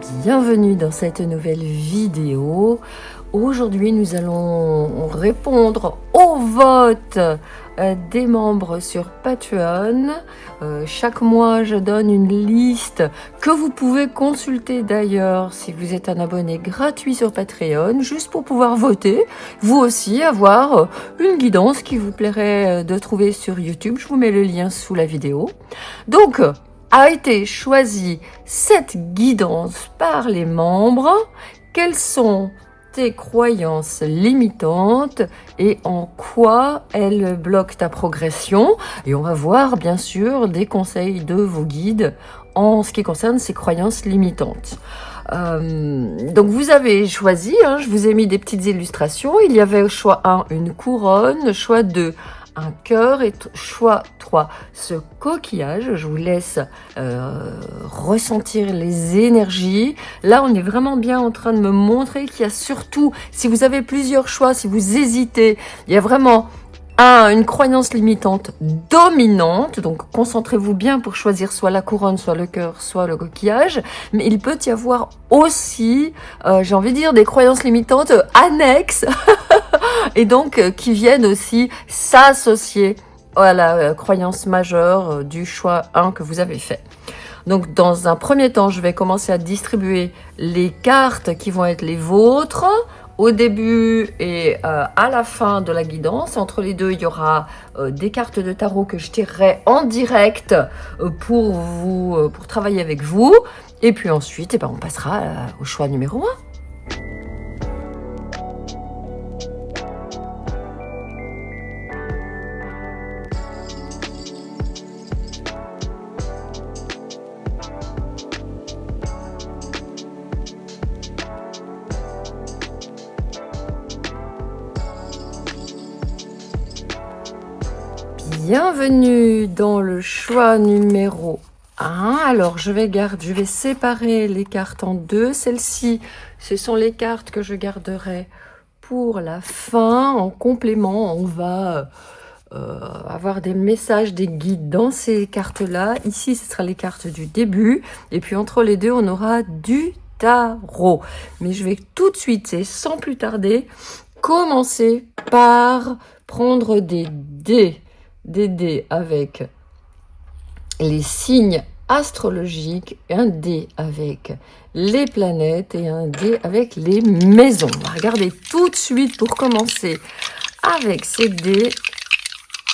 Bienvenue dans cette nouvelle vidéo. Aujourd'hui, nous allons répondre au vote des membres sur Patreon. Chaque mois, je donne une liste que vous pouvez consulter d'ailleurs si vous êtes un abonné gratuit sur Patreon, juste pour pouvoir voter. Vous aussi, avoir une guidance qui vous plairait de trouver sur YouTube. Je vous mets le lien sous la vidéo. Donc, a été choisie cette guidance par les membres. Quelles sont tes croyances limitantes et en quoi elles bloquent ta progression? Et on va voir bien sûr des conseils de vos guides en ce qui concerne ces croyances limitantes. Donc vous avez choisi, je vous ai mis des petites illustrations. Il y avait choix 1, une couronne, choix 2, un cœur et choix 3, ce coquillage. Je vous laisse ressentir les énergies. Là, on est vraiment bien en train de me montrer qu'il y a surtout, si vous avez plusieurs choix, si vous hésitez, il y a vraiment une croyance limitante dominante. Donc, concentrez-vous bien pour choisir soit la couronne, soit le cœur, soit le coquillage. Mais il peut y avoir aussi, j'ai envie de dire, des croyances limitantes annexes et donc qui viennent aussi s'associer à la croyance majeure du choix 1 que vous avez fait. Donc, dans un premier temps, je vais commencer à distribuer les cartes qui vont être les vôtres au début et à la fin de la guidance. Entre les deux, il y aura des cartes de tarot que je tirerai en direct pour travailler avec vous. Et puis ensuite, on passera au choix numéro 1. Bienvenue dans le choix numéro 1. Alors, je vais séparer les cartes en deux. Celles-ci, ce sont les cartes que je garderai pour la fin. En complément, on va avoir des messages, des guides dans ces cartes-là. Ici, ce sera les cartes du début. Et puis, entre les deux, on aura du tarot. Mais je vais tout de suite, et sans plus tarder, commencer par prendre des dés avec les signes astrologiques, un dé avec les planètes et un dé avec les maisons. On va regarder tout de suite pour commencer avec ces dés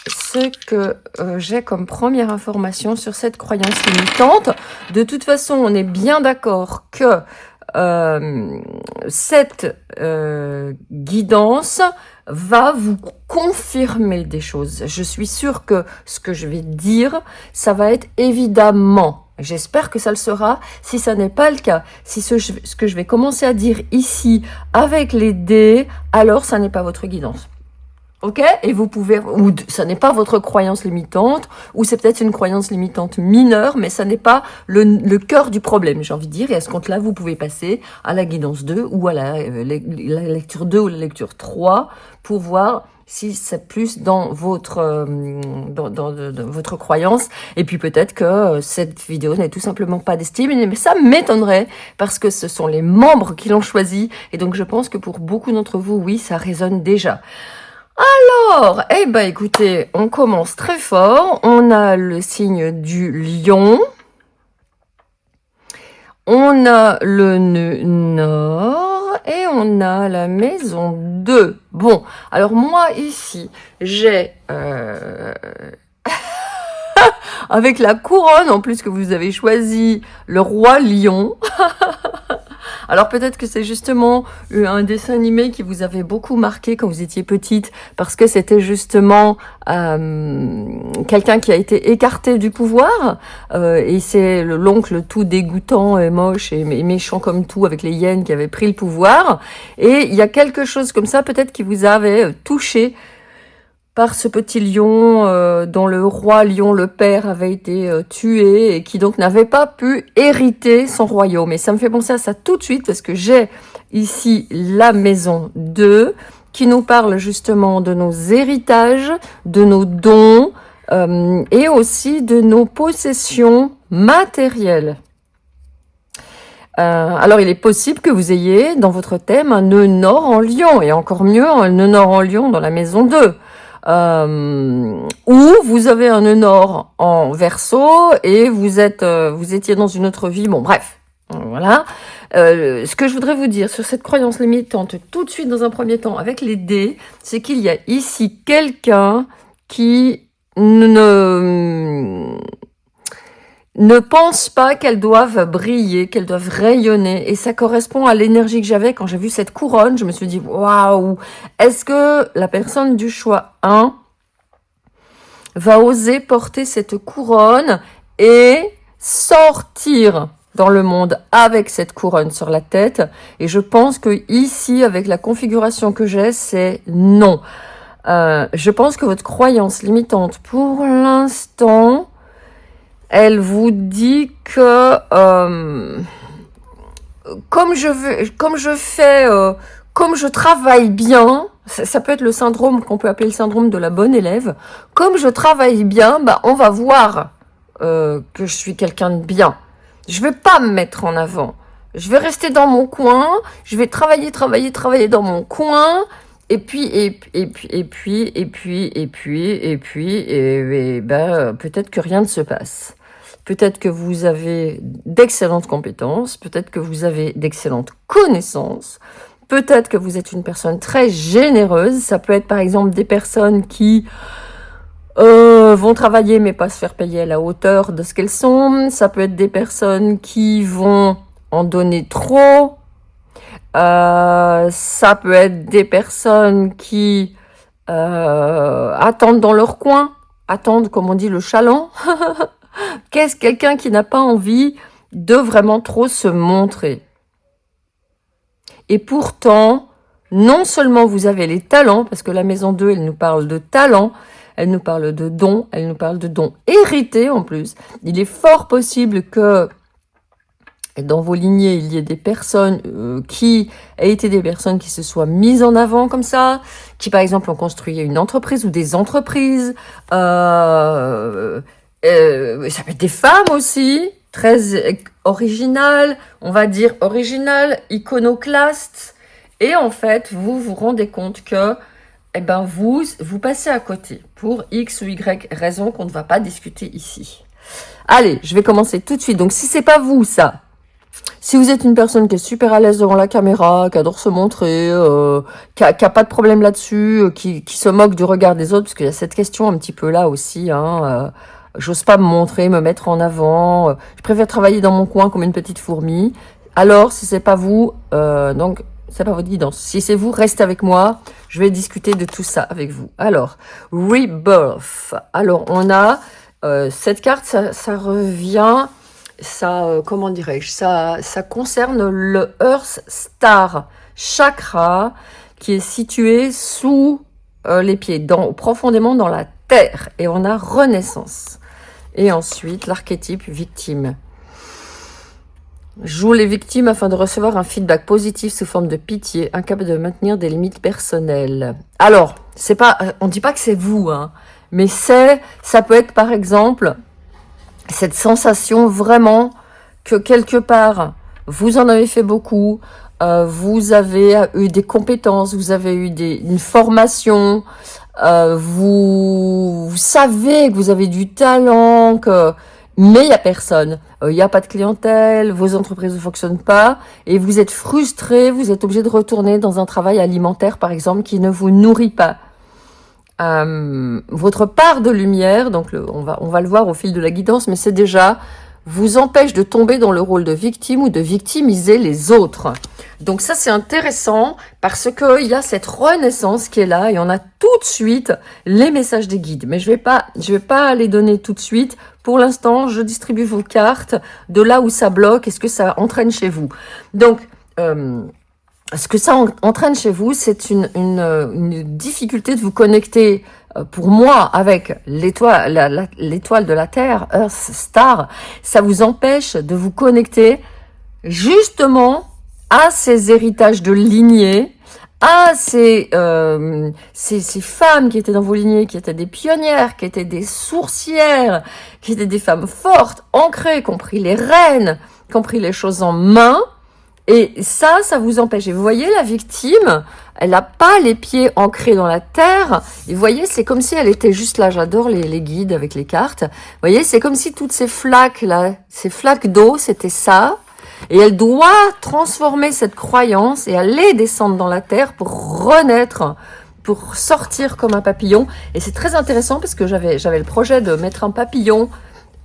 ce que j'ai comme première information sur cette croyance limitante. De toute façon, on est bien d'accord que cette guidance va vous confirmer des choses. Je suis sûre que ce que je vais dire, ça va être évidemment. J'espère que ça le sera. Si ça n'est pas le cas, si ce que je vais commencer à dire ici avec les dés, alors ça n'est pas votre guidance. Ok? Et vous pouvez, ou ça n'est pas votre croyance limitante, ou c'est peut-être une croyance limitante mineure, mais ça n'est pas le cœur du problème, j'ai envie de dire. Et à ce compte-là, vous pouvez passer à la guidance 2 ou à la lecture 2 ou la lecture 3 pour voir si c'est plus dans votre votre croyance. Et puis peut-être que cette vidéo n'est tout simplement pas destinée, mais ça m'étonnerait parce que ce sont les membres qui l'ont choisi. Et donc je pense que pour beaucoup d'entre vous, oui, ça résonne déjà. Alors, écoutez, on commence très fort. On a le signe du lion. On a le nœud nord et on a la maison 2. Bon, alors moi ici, j'ai avec la couronne en plus que vous avez choisi, le roi lion. Alors peut-être que c'est justement un dessin animé qui vous avait beaucoup marqué quand vous étiez petite, parce que c'était justement quelqu'un qui a été écarté du pouvoir, et c'est l'oncle tout dégoûtant et moche et méchant comme tout avec les hyènes qui avait pris le pouvoir. Et il y a quelque chose comme ça peut-être qui vous avait touché par ce petit lion dont le roi lion, le père, avait été tué et qui donc n'avait pas pu hériter son royaume. Et ça me fait penser à ça tout de suite parce que j'ai ici la maison 2 qui nous parle justement de nos héritages, de nos dons et aussi de nos possessions matérielles. Alors, il est possible que vous ayez dans votre thème un nœud nord en lion, et encore mieux, un nœud nord en lion dans la maison 2. Ou vous avez un nœud nord en verso et vous étiez dans une autre vie. Bon, bref, voilà. Ce que je voudrais vous dire sur cette croyance limitante, tout de suite dans un premier temps, avec les dés, c'est qu'il y a ici quelqu'un qui ne pense pas qu'elles doivent briller, qu'elles doivent rayonner. Et ça correspond à l'énergie que j'avais quand j'ai vu cette couronne. Je me suis dit, waouh, est-ce que la personne du choix 1 va oser porter cette couronne et sortir dans le monde avec cette couronne sur la tête? Et je pense que ici, avec la configuration que j'ai, c'est non. Je pense que votre croyance limitante, pour l'instant, elle vous dit que comme je travaille bien, ça peut être le syndrome qu'on peut appeler le syndrome de la bonne élève. Comme je travaille bien, on va voir que je suis quelqu'un de bien. Je vais pas me mettre en avant. Je vais rester dans mon coin. Je vais travailler dans mon coin. Et puis, peut-être que rien ne se passe. Peut-être que vous avez d'excellentes compétences, peut-être que vous avez d'excellentes connaissances, peut-être que vous êtes une personne très généreuse. Ça peut être par exemple des personnes qui vont travailler mais pas se faire payer à la hauteur de ce qu'elles sont. Ça peut être des personnes qui vont en donner trop. Ça peut être des personnes qui attendent dans leur coin, attendent, comme on dit, le chaland. Qu'est-ce quelqu'un qui n'a pas envie de vraiment trop se montrer. Et pourtant, non seulement vous avez les talents, parce que la maison 2, elle nous parle de talent, elle nous parle de dons, elle nous parle de dons hérités en plus. Il est fort possible que dans vos lignées, il y ait des personnes qui aient été des personnes qui se soient mises en avant comme ça, qui par exemple ont construit une entreprise ou des entreprises. Ça peut être des femmes aussi, très originales, on va dire originales, iconoclastes. Et en fait, vous vous rendez compte que vous passez à côté pour X ou Y raison qu'on ne va pas discuter ici. Allez, je vais commencer tout de suite. Donc, si c'est pas vous, ça, si vous êtes une personne qui est super à l'aise devant la caméra, qui adore se montrer, qui a pas de problème là-dessus, qui se moque du regard des autres, parce qu'il y a cette question un petit peu là aussi, j'ose pas me montrer, me mettre en avant, je préfère travailler dans mon coin comme une petite fourmi. Alors, si c'est pas vous, donc c'est pas votre guidance. Si c'est vous, restez avec moi, je vais discuter de tout ça avec vous. Alors, Rebirth. Alors, on a cette carte, ça revient... comment dirais-je, ça concerne le Earth Star Chakra qui est situé sous les pieds, profondément dans la terre. Et on a Renaissance. Et ensuite, l'archétype victime. Joue les victimes afin de recevoir un feedback positif sous forme de pitié, incapable de maintenir des limites personnelles. Alors, c'est pas, on dit pas que c'est vous, mais ça peut être par exemple cette sensation vraiment que quelque part, vous en avez fait beaucoup, vous avez eu des compétences, vous avez eu une formation, vous savez que vous avez du talent, mais il n'y a personne. Il n'y a pas de clientèle, vos entreprises ne fonctionnent pas, et vous êtes frustré, vous êtes obligé de retourner dans un travail alimentaire, par exemple, qui ne vous nourrit pas. Votre part de lumière, donc on va le voir au fil de la guidance, mais c'est déjà vous empêche de tomber dans le rôle de victime ou de victimiser les autres. Donc ça c'est intéressant parce que il y a cette renaissance qui est là et on a tout de suite les messages des guides. Mais je vais pas les donner tout de suite. Pour l'instant, je distribue vos cartes de là où ça bloque et ce que ça entraîne chez vous. Donc ce que ça entraîne chez vous, c'est une difficulté de vous connecter, pour moi, avec l'étoile de la Terre, Earth Star. Ça vous empêche de vous connecter justement à ces héritages de lignée, ces femmes qui étaient dans vos lignées, qui étaient des pionnières, qui étaient des sourcières, qui étaient des femmes fortes, ancrées, qui ont pris les rênes, qui ont pris les choses en main. Et ça vous empêche. Et vous voyez, la victime, elle n'a pas les pieds ancrés dans la terre. Et vous voyez, c'est comme si elle était juste là. J'adore les guides avec les cartes. Vous voyez, c'est comme si toutes ces flaques là, ces flaques d'eau, c'était ça. Et elle doit transformer cette croyance et aller descendre dans la terre pour renaître, pour sortir comme un papillon. Et c'est très intéressant parce que j'avais le projet de mettre un papillon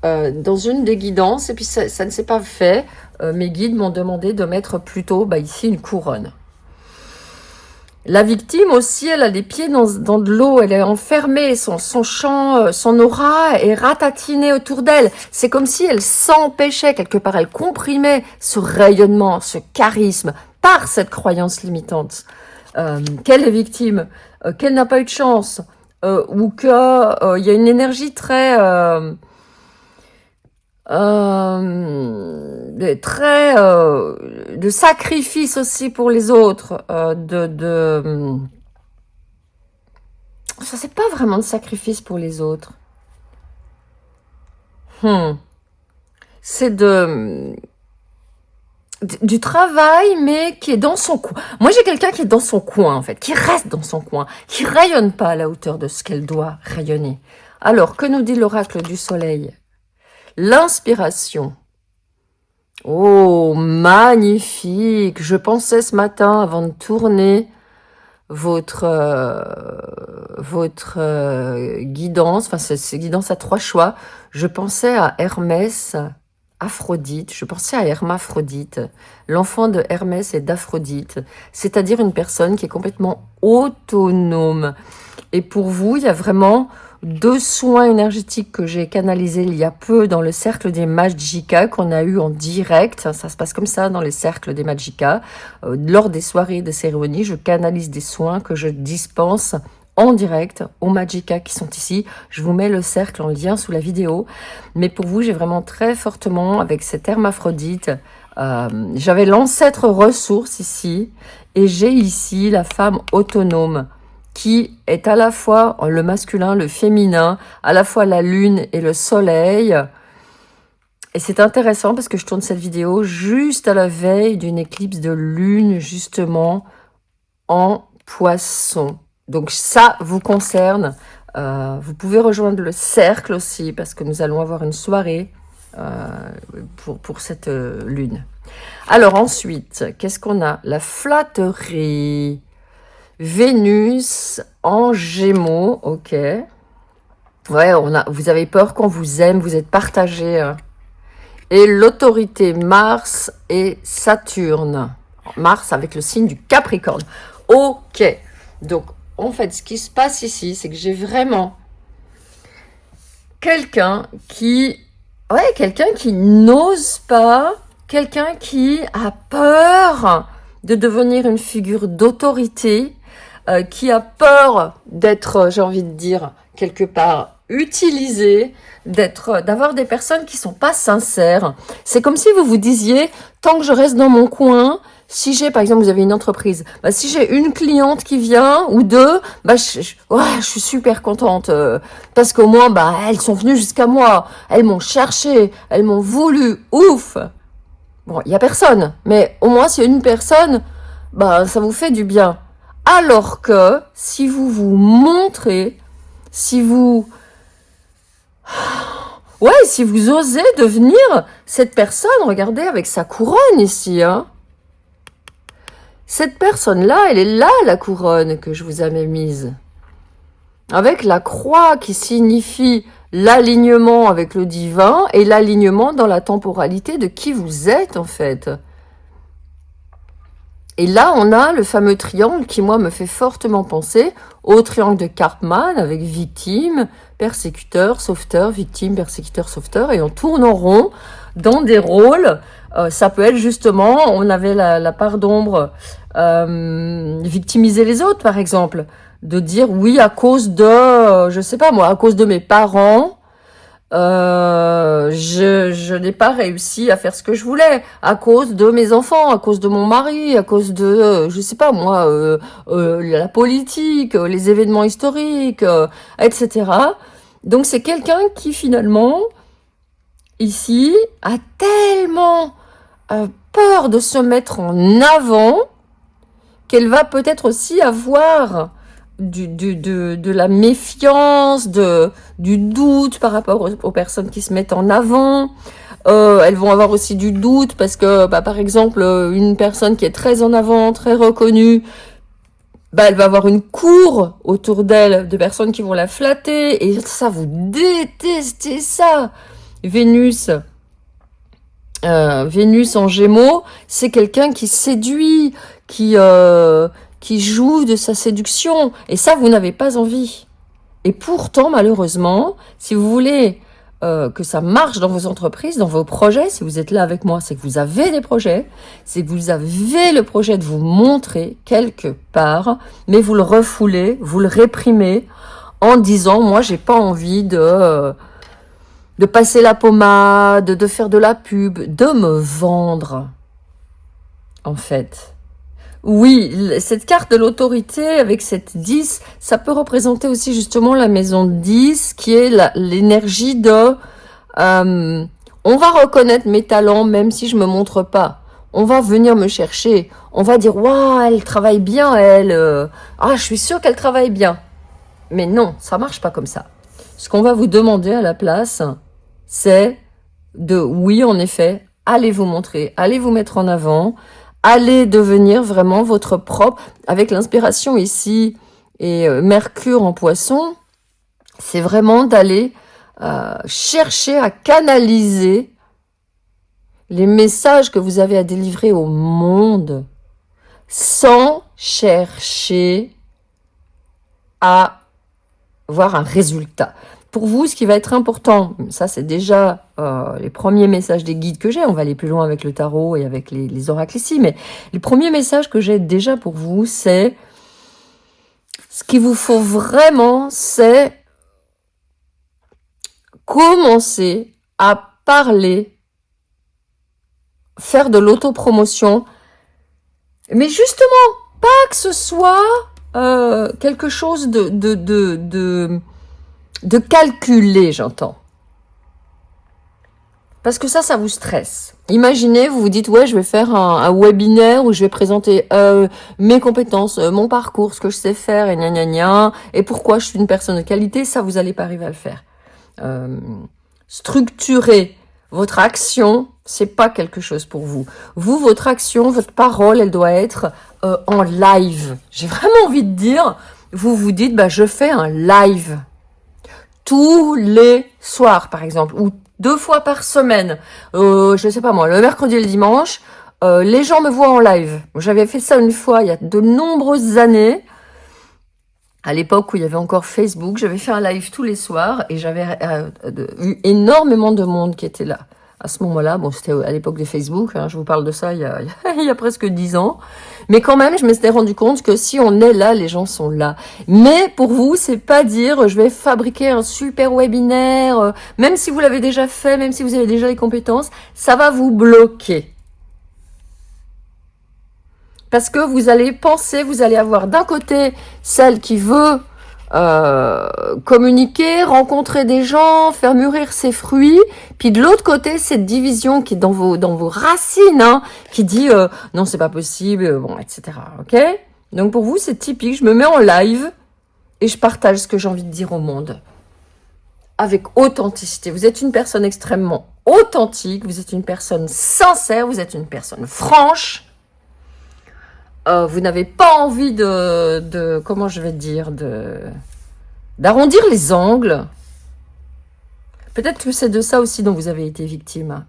dans une des guidances, et puis ça ne s'est pas fait. Mes guides m'ont demandé de mettre plutôt ici une couronne. La victime aussi, elle a les pieds dans de l'eau, elle est enfermée, son champ, son aura est ratatinée autour d'elle. C'est comme si elle s'empêchait quelque part, elle comprimait ce rayonnement, ce charisme par cette croyance limitante. Qu'elle est victime, qu'elle n'a pas eu de chance, ou qu'il y a une énergie très de sacrifice aussi pour les autres, ça c'est pas vraiment de sacrifice pour les autres, c'est du travail, mais qui est dans son coin. Moi j'ai quelqu'un qui est dans son coin en fait, qui reste dans son coin, qui rayonne pas à la hauteur de ce qu'elle doit rayonner. Alors que nous dit l'oracle du soleil? L'inspiration. Oh, magnifique. Je pensais ce matin, avant de tourner votre guidance, enfin, c'est guidance à 3 choix, je pensais à Hermès, Aphrodite, je pensais à Hermaphrodite, l'enfant de Hermès et d'Aphrodite, c'est-à-dire une personne qui est complètement autonome. Et pour vous, il y a vraiment 2 soins énergétiques que j'ai canalisés il y a peu dans le cercle des Magicka qu'on a eu en direct. Ça se passe comme ça dans les cercles des Magicka. Lors des soirées de cérémonie, je canalise des soins que je dispense en direct aux Magicka qui sont ici. Je vous mets le cercle en lien sous la vidéo. Mais pour vous, j'ai vraiment très fortement, avec cet hermaphrodite, j'avais l'ancêtre ressource ici. Et j'ai ici la femme autonome, qui est à la fois le masculin, le féminin, à la fois la lune et le soleil. Et c'est intéressant parce que je tourne cette vidéo juste à la veille d'une éclipse de lune, justement, en Poisson. Donc ça vous concerne. Vous pouvez rejoindre le cercle aussi parce que nous allons avoir une soirée pour cette lune. Alors ensuite, qu'est-ce qu'on a? La flatterie. Vénus en Gémeaux, ok. Ouais, vous avez peur qu'on vous aime, vous êtes partagé. Et l'autorité, Mars et Saturne. Mars avec le signe du Capricorne. Ok. Donc, en fait, ce qui se passe ici, c'est que j'ai vraiment quelqu'un qui n'ose pas, quelqu'un qui a peur de devenir une figure d'autorité, qui a peur d'être, j'ai envie de dire, quelque part utilisé, d'avoir des personnes qui sont pas sincères. C'est comme si vous vous disiez, tant que je reste dans mon coin, si j'ai, par exemple, vous avez une entreprise, si j'ai une cliente qui vient, ou 2, je suis super contente, parce qu'au moins, elles sont venues jusqu'à moi, elles m'ont cherché, elles m'ont voulu, ouf. Bon, il y a personne, mais au moins, s'il y a une personne, ça vous fait du bien. Alors que, si vous vous montrez, si vous osez devenir cette personne, regardez avec sa couronne ici, hein. Cette personne-là, elle est là, la couronne que je vous avais mise. Avec la croix qui signifie l'alignement avec le divin et l'alignement dans la temporalité de qui vous êtes, en fait. Et là, on a le fameux triangle qui, moi, me fait fortement penser au triangle de Karpman avec victime, persécuteur, sauveteur, victime, persécuteur, sauveteur. Et on tourne en rond dans des rôles. Ça peut être justement, on avait la part d'ombre, victimiser les autres, par exemple. De dire, oui, à cause de, je sais pas moi, à cause de mes parents, Je n'ai pas réussi à faire ce que je voulais à cause de mes enfants, à cause de mon mari, à cause de, je sais pas moi, la politique, les événements historiques, etc. Donc c'est quelqu'un qui finalement, ici, a tellement peur de se mettre en avant qu'elle va peut-être aussi avoir de la méfiance, du doute par rapport aux personnes qui se mettent en avant. Elles vont avoir aussi du doute parce que, par exemple, une personne qui est très en avant, très reconnue, elle va avoir une cour autour d'elle de personnes qui vont la flatter. Et ça, vous détestez ça. Vénus en Gémeaux, c'est quelqu'un qui séduit, qui joue de sa séduction. Et ça, vous n'avez pas envie. Et pourtant, malheureusement, si vous voulez que ça marche dans vos entreprises, dans vos projets, si vous êtes là avec moi, c'est que vous avez des projets, c'est que vous avez le projet de vous montrer quelque part, mais vous le refoulez, vous le réprimez en disant, moi, j'ai pas envie de passer la pommade, de faire de la pub, de me vendre, en fait. Oui, cette carte de l'autorité avec cette 10, ça peut représenter aussi justement la maison 10, qui est l'énergie de on va reconnaître mes talents même si je me montre pas. On va venir me chercher. On va dire, waouh, elle travaille bien, elle. Je suis sûre qu'elle travaille bien. Mais non, ça marche pas comme ça. Ce qu'on va vous demander à la place, c'est oui, en effet, allez vous montrer, allez vous mettre en avant, allez devenir vraiment votre propre, avec l'inspiration ici, et Mercure en Poisson, c'est vraiment d'aller chercher à canaliser les messages que vous avez à délivrer au monde, sans chercher à voir un résultat. Pour vous, ce qui va être important, ça c'est déjà les premiers messages des guides que j'ai, on va aller plus loin avec le tarot et avec les oracles ici, mais les premiers messages que j'ai déjà pour vous, c'est ce qu'il vous faut vraiment, c'est commencer à parler, faire de l'autopromotion, mais justement, pas que ce soit quelque chose de calculer, j'entends. Parce que ça vous stresse. Imaginez, vous vous dites, ouais, je vais faire un webinaire où je vais présenter mes compétences, mon parcours, ce que je sais faire, et gna gna gna, et pourquoi je suis une personne de qualité, ça, vous n'allez pas arriver à le faire. Structurer votre action, c'est pas quelque chose pour vous. Vous, votre action, votre parole, elle doit être en live. J'ai vraiment envie de dire, vous vous dites, je fais un live. Tous les soirs, par exemple, ou 2 fois par semaine, je sais pas moi, le mercredi et le dimanche, les gens me voient en live. J'avais fait ça une fois, il y a de nombreuses années, à l'époque où il y avait encore Facebook, j'avais fait un live tous les soirs, et j'avais eu énormément de monde qui était là. À ce moment-là, bon, c'était à l'époque de Facebook, je vous parle de ça il y a presque 10 ans. Mais quand même, je m'étais rendu compte que si on est là, les gens sont là. Mais pour vous, c'est pas dire, je vais fabriquer un super webinaire, même si vous l'avez déjà fait, même si vous avez déjà les compétences, ça va vous bloquer. Parce que vous allez penser, vous allez avoir d'un côté celle qui veut communiquer, rencontrer des gens, faire mûrir ses fruits, puis de l'autre côté cette division qui est dans vos racines, qui dit non c'est pas possible, bon, etc. Ok? Donc pour vous c'est typique, je me mets en live et je partage ce que j'ai envie de dire au monde avec authenticité. Vous êtes une personne extrêmement authentique, vous êtes une personne sincère, vous êtes une personne franche. Vous n'avez pas envie comment je vais dire, d'arrondir les angles. Peut-être que c'est de ça aussi dont vous avez été victime.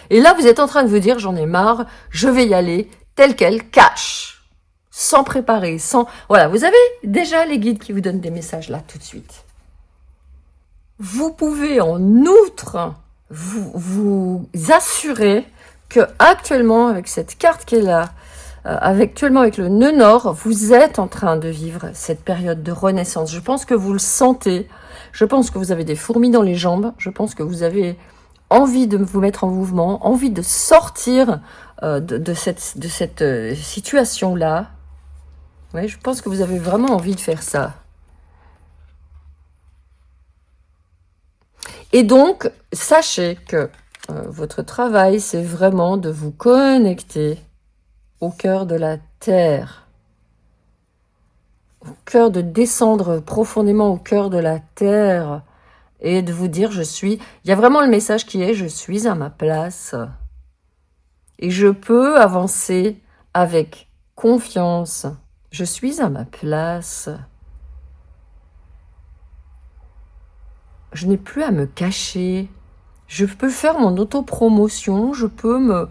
Et là, vous êtes en train de vous dire, j'en ai marre, je vais y aller tel quel, cash, sans préparer, sans... Voilà, vous avez déjà les guides qui vous donnent des messages là, tout de suite. Vous pouvez en outre vous assurer que actuellement, avec cette carte qui est là, actuellement avec le nœud nord, vous êtes en train de vivre cette période de renaissance. Je pense que vous le sentez. Je pense que vous avez des fourmis dans les jambes. Je pense que vous avez envie de vous mettre en mouvement, envie de sortir de cette situation-là. Ouais, je pense que vous avez vraiment envie de faire ça. Et donc, sachez que votre travail, c'est vraiment de vous connecter au cœur de la terre. Au cœur, de descendre profondément au cœur de la terre et de vous dire, il y a vraiment le message qui est, je suis à ma place. Et je peux avancer avec confiance. Je suis à ma place. Je n'ai plus à me cacher. Je peux faire mon autopromotion. Je peux me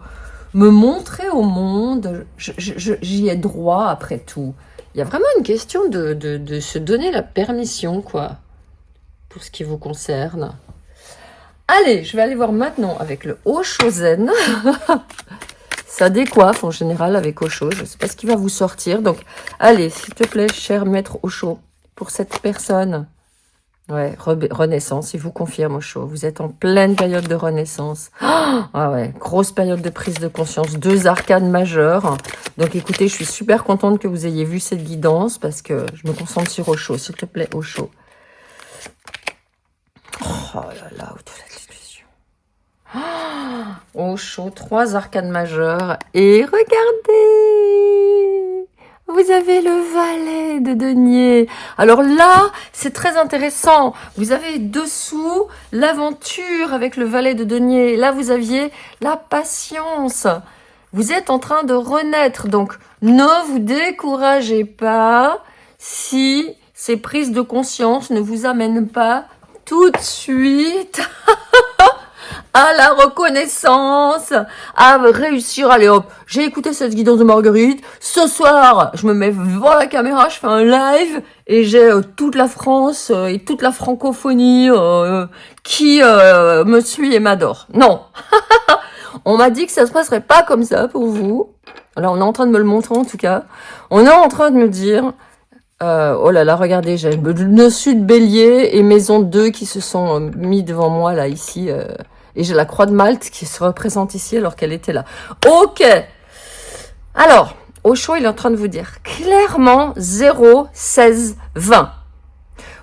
montrer au monde. J'y ai droit après tout. Il y a vraiment une question de se donner la permission, quoi, pour ce qui vous concerne. Allez, je vais aller voir maintenant avec le Osho Zen. Ça décoiffe en général avec Osho. Je ne sais pas ce qui va vous sortir. Donc, allez, s'il te plaît, cher maître Osho, pour cette personne. Ouais, renaissance, il vous confirme Osho. Vous êtes en pleine période de renaissance. Ah ouais, grosse période de prise de conscience. 2 arcanes majeures. Donc écoutez, je suis super contente que vous ayez vu cette guidance parce que je me concentre sur Osho. S'il te plaît, Osho. Oh là là, toute cette illusion. Osho, 3 arcanes majeures. Et regardez, vous avez le valet de denier. Alors là, c'est très intéressant. Vous avez dessous l'aventure avec le valet de denier. Là, vous aviez la patience. Vous êtes en train de renaître. Donc, ne vous découragez pas si ces prises de conscience ne vous amènent pas tout de suite à la reconnaissance, à réussir. Allez hop, j'ai écouté cette guidance de Marguerite. Ce soir, je me mets devant la caméra, je fais un live et j'ai toute la France et toute la francophonie qui me suit et m'adore. Non, on m'a dit que ça se passerait pas comme ça pour vous. Là, on est en train de me le montrer en tout cas. On est en train de me dire... oh là là, regardez, j'ai le sud bélier et maison 2 qui se sont mis devant moi là, ici. Et j'ai la croix de Malte qui se représente ici alors qu'elle était là. Ok. Alors, Osho, il est en train de vous dire clairement 0, 16, 20.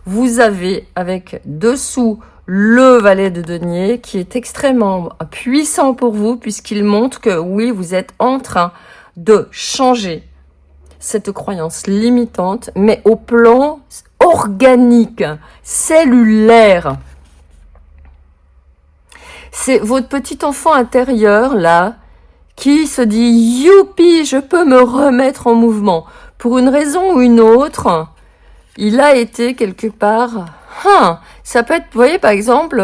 Vous avez avec dessous le valet de denier qui est extrêmement puissant pour vous puisqu'il montre que oui, vous êtes en train de changer cette croyance limitante, mais au plan organique, cellulaire. C'est votre petit enfant intérieur, là, qui se dit « Youpi, je peux me remettre en mouvement ». Pour une raison ou une autre, il a été quelque part... ça peut être, vous voyez, par exemple,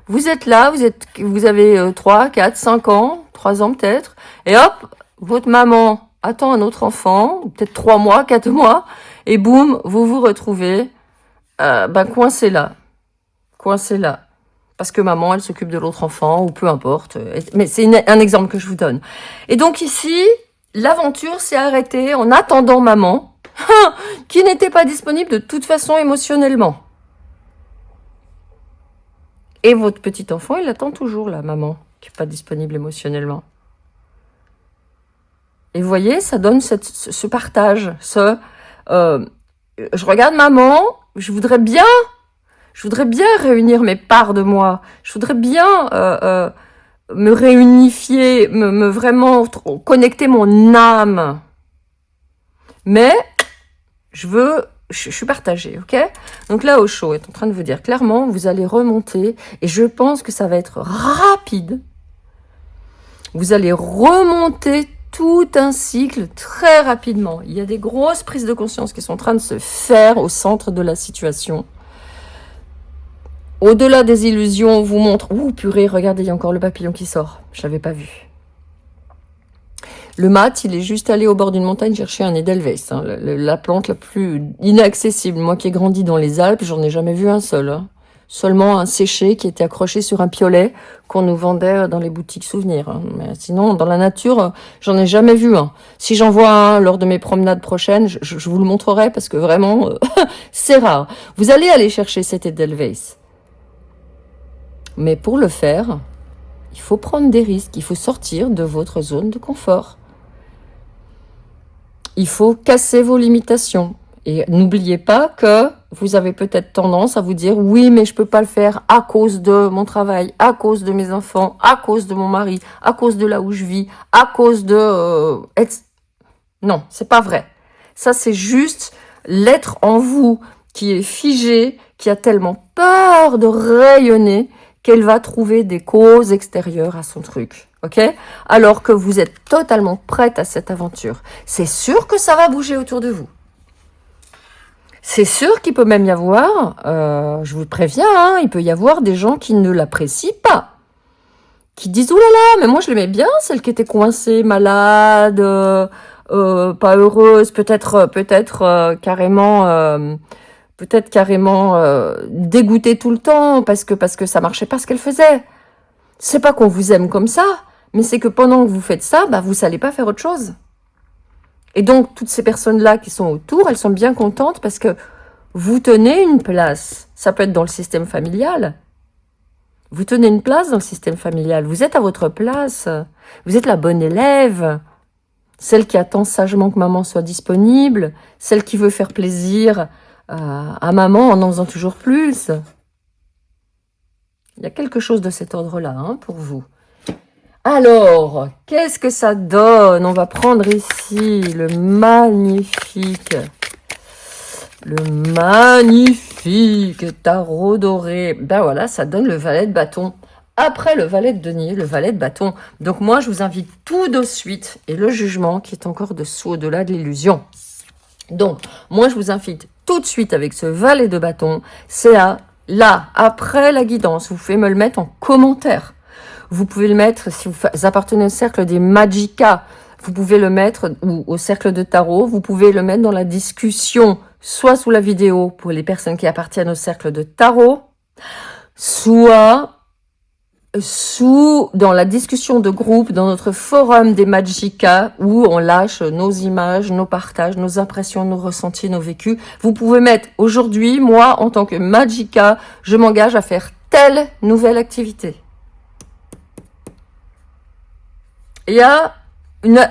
vous êtes là, vous avez 3, 4, 5 ans, 3 ans peut-être, et hop, votre maman attend un autre enfant, peut-être 3 mois, 4 mois, et boum, vous vous retrouvez coincé là. Coincé là. Parce que maman, elle s'occupe de l'autre enfant, ou peu importe. Mais c'est un exemple que je vous donne. Et donc ici, l'aventure s'est arrêtée en attendant maman, qui n'était pas disponible de toute façon émotionnellement. Et votre petit enfant, il attend toujours la maman, qui n'est pas disponible émotionnellement. Et vous voyez, ça donne ce partage. Je regarde maman, je voudrais bien réunir mes parts de moi. Je voudrais bien me réunifier, me vraiment connecter mon âme. Mais je suis partagée, ok? Donc là, Osho est en train de vous dire clairement, vous allez remonter, et je pense que ça va être rapide. Vous allez remonter tout un cycle très rapidement. Il y a des grosses prises de conscience qui sont en train de se faire au centre de la situation. Au-delà des illusions, on vous montre... Ouh, purée, regardez, il y a encore le papillon qui sort. Je l'avais pas vu. Le mat, il est juste allé au bord d'une montagne chercher un Edelweiss, la plante la plus inaccessible. Moi qui ai grandi dans les Alpes, j'en ai jamais vu un seul. seulement un séché qui était accroché sur un piolet qu'on nous vendait dans les boutiques souvenirs. Hein. Mais sinon, dans la nature, j'en ai jamais vu un. Si j'en vois un lors de mes promenades prochaines, je vous le montrerai parce que vraiment, c'est rare. Vous allez aller chercher cet Edelweiss. Mais pour le faire, il faut prendre des risques, il faut sortir de votre zone de confort. Il faut casser vos limitations. Et n'oubliez pas que vous avez peut-être tendance à vous dire « Oui, mais je peux pas le faire à cause de mon travail, à cause de mes enfants, à cause de mon mari, à cause de là où je vis, à cause de... Non, c'est pas vrai. Ça, c'est juste l'être en vous qui est figé, qui a tellement peur de rayonner qu'elle va trouver des causes extérieures à son truc. Ok? Alors que vous êtes totalement prête à cette aventure. C'est sûr que ça va bouger autour de vous. C'est sûr qu'il peut même y avoir, je vous préviens, hein, il peut y avoir des gens qui ne l'apprécient pas. Qui disent « Ouh là là, mais moi je l'aimais bien, celle qui était coincée, malade, pas heureuse, peut-être carrément dégoûtée tout le temps parce que ça marchait pas ce qu'elle faisait. » C'est pas qu'on vous aime comme ça, mais c'est que pendant que vous faites ça, bah vous n'allez pas faire autre chose. Et donc, toutes ces personnes-là qui sont autour, elles sont bien contentes parce que vous tenez une place. Ça peut être dans le système familial. Vous tenez une place dans le système familial. Vous êtes à votre place. Vous êtes la bonne élève. Celle qui attend sagement que maman soit disponible. Celle qui veut faire plaisir à maman en faisant toujours plus. Il y a quelque chose de cet ordre-là hein, pour vous. Alors, qu'est-ce que ça donne? On va prendre ici le magnifique tarot doré. Ben voilà, ça donne le valet de bâton. Après le valet de denier, le valet de bâton. Donc moi, je vous invite tout de suite, et le jugement qui est encore dessous, au-delà de l'illusion. Donc, moi, je vous invite tout de suite avec ce valet de bâton. C'est là, après la guidance, vous pouvez me le mettre en commentaire. Vous pouvez le mettre, si vous appartenez au cercle des Magicka, vous pouvez le mettre, ou au cercle de tarot, vous pouvez le mettre dans la discussion, soit sous la vidéo pour les personnes qui appartiennent au cercle de tarot, soit dans la discussion de groupe, dans notre forum des Magicka, où on lâche nos images, nos partages, nos impressions, nos ressentis, nos vécus. Vous pouvez mettre, aujourd'hui, moi, en tant que Magicka, je m'engage à faire telle nouvelle activité. Il y a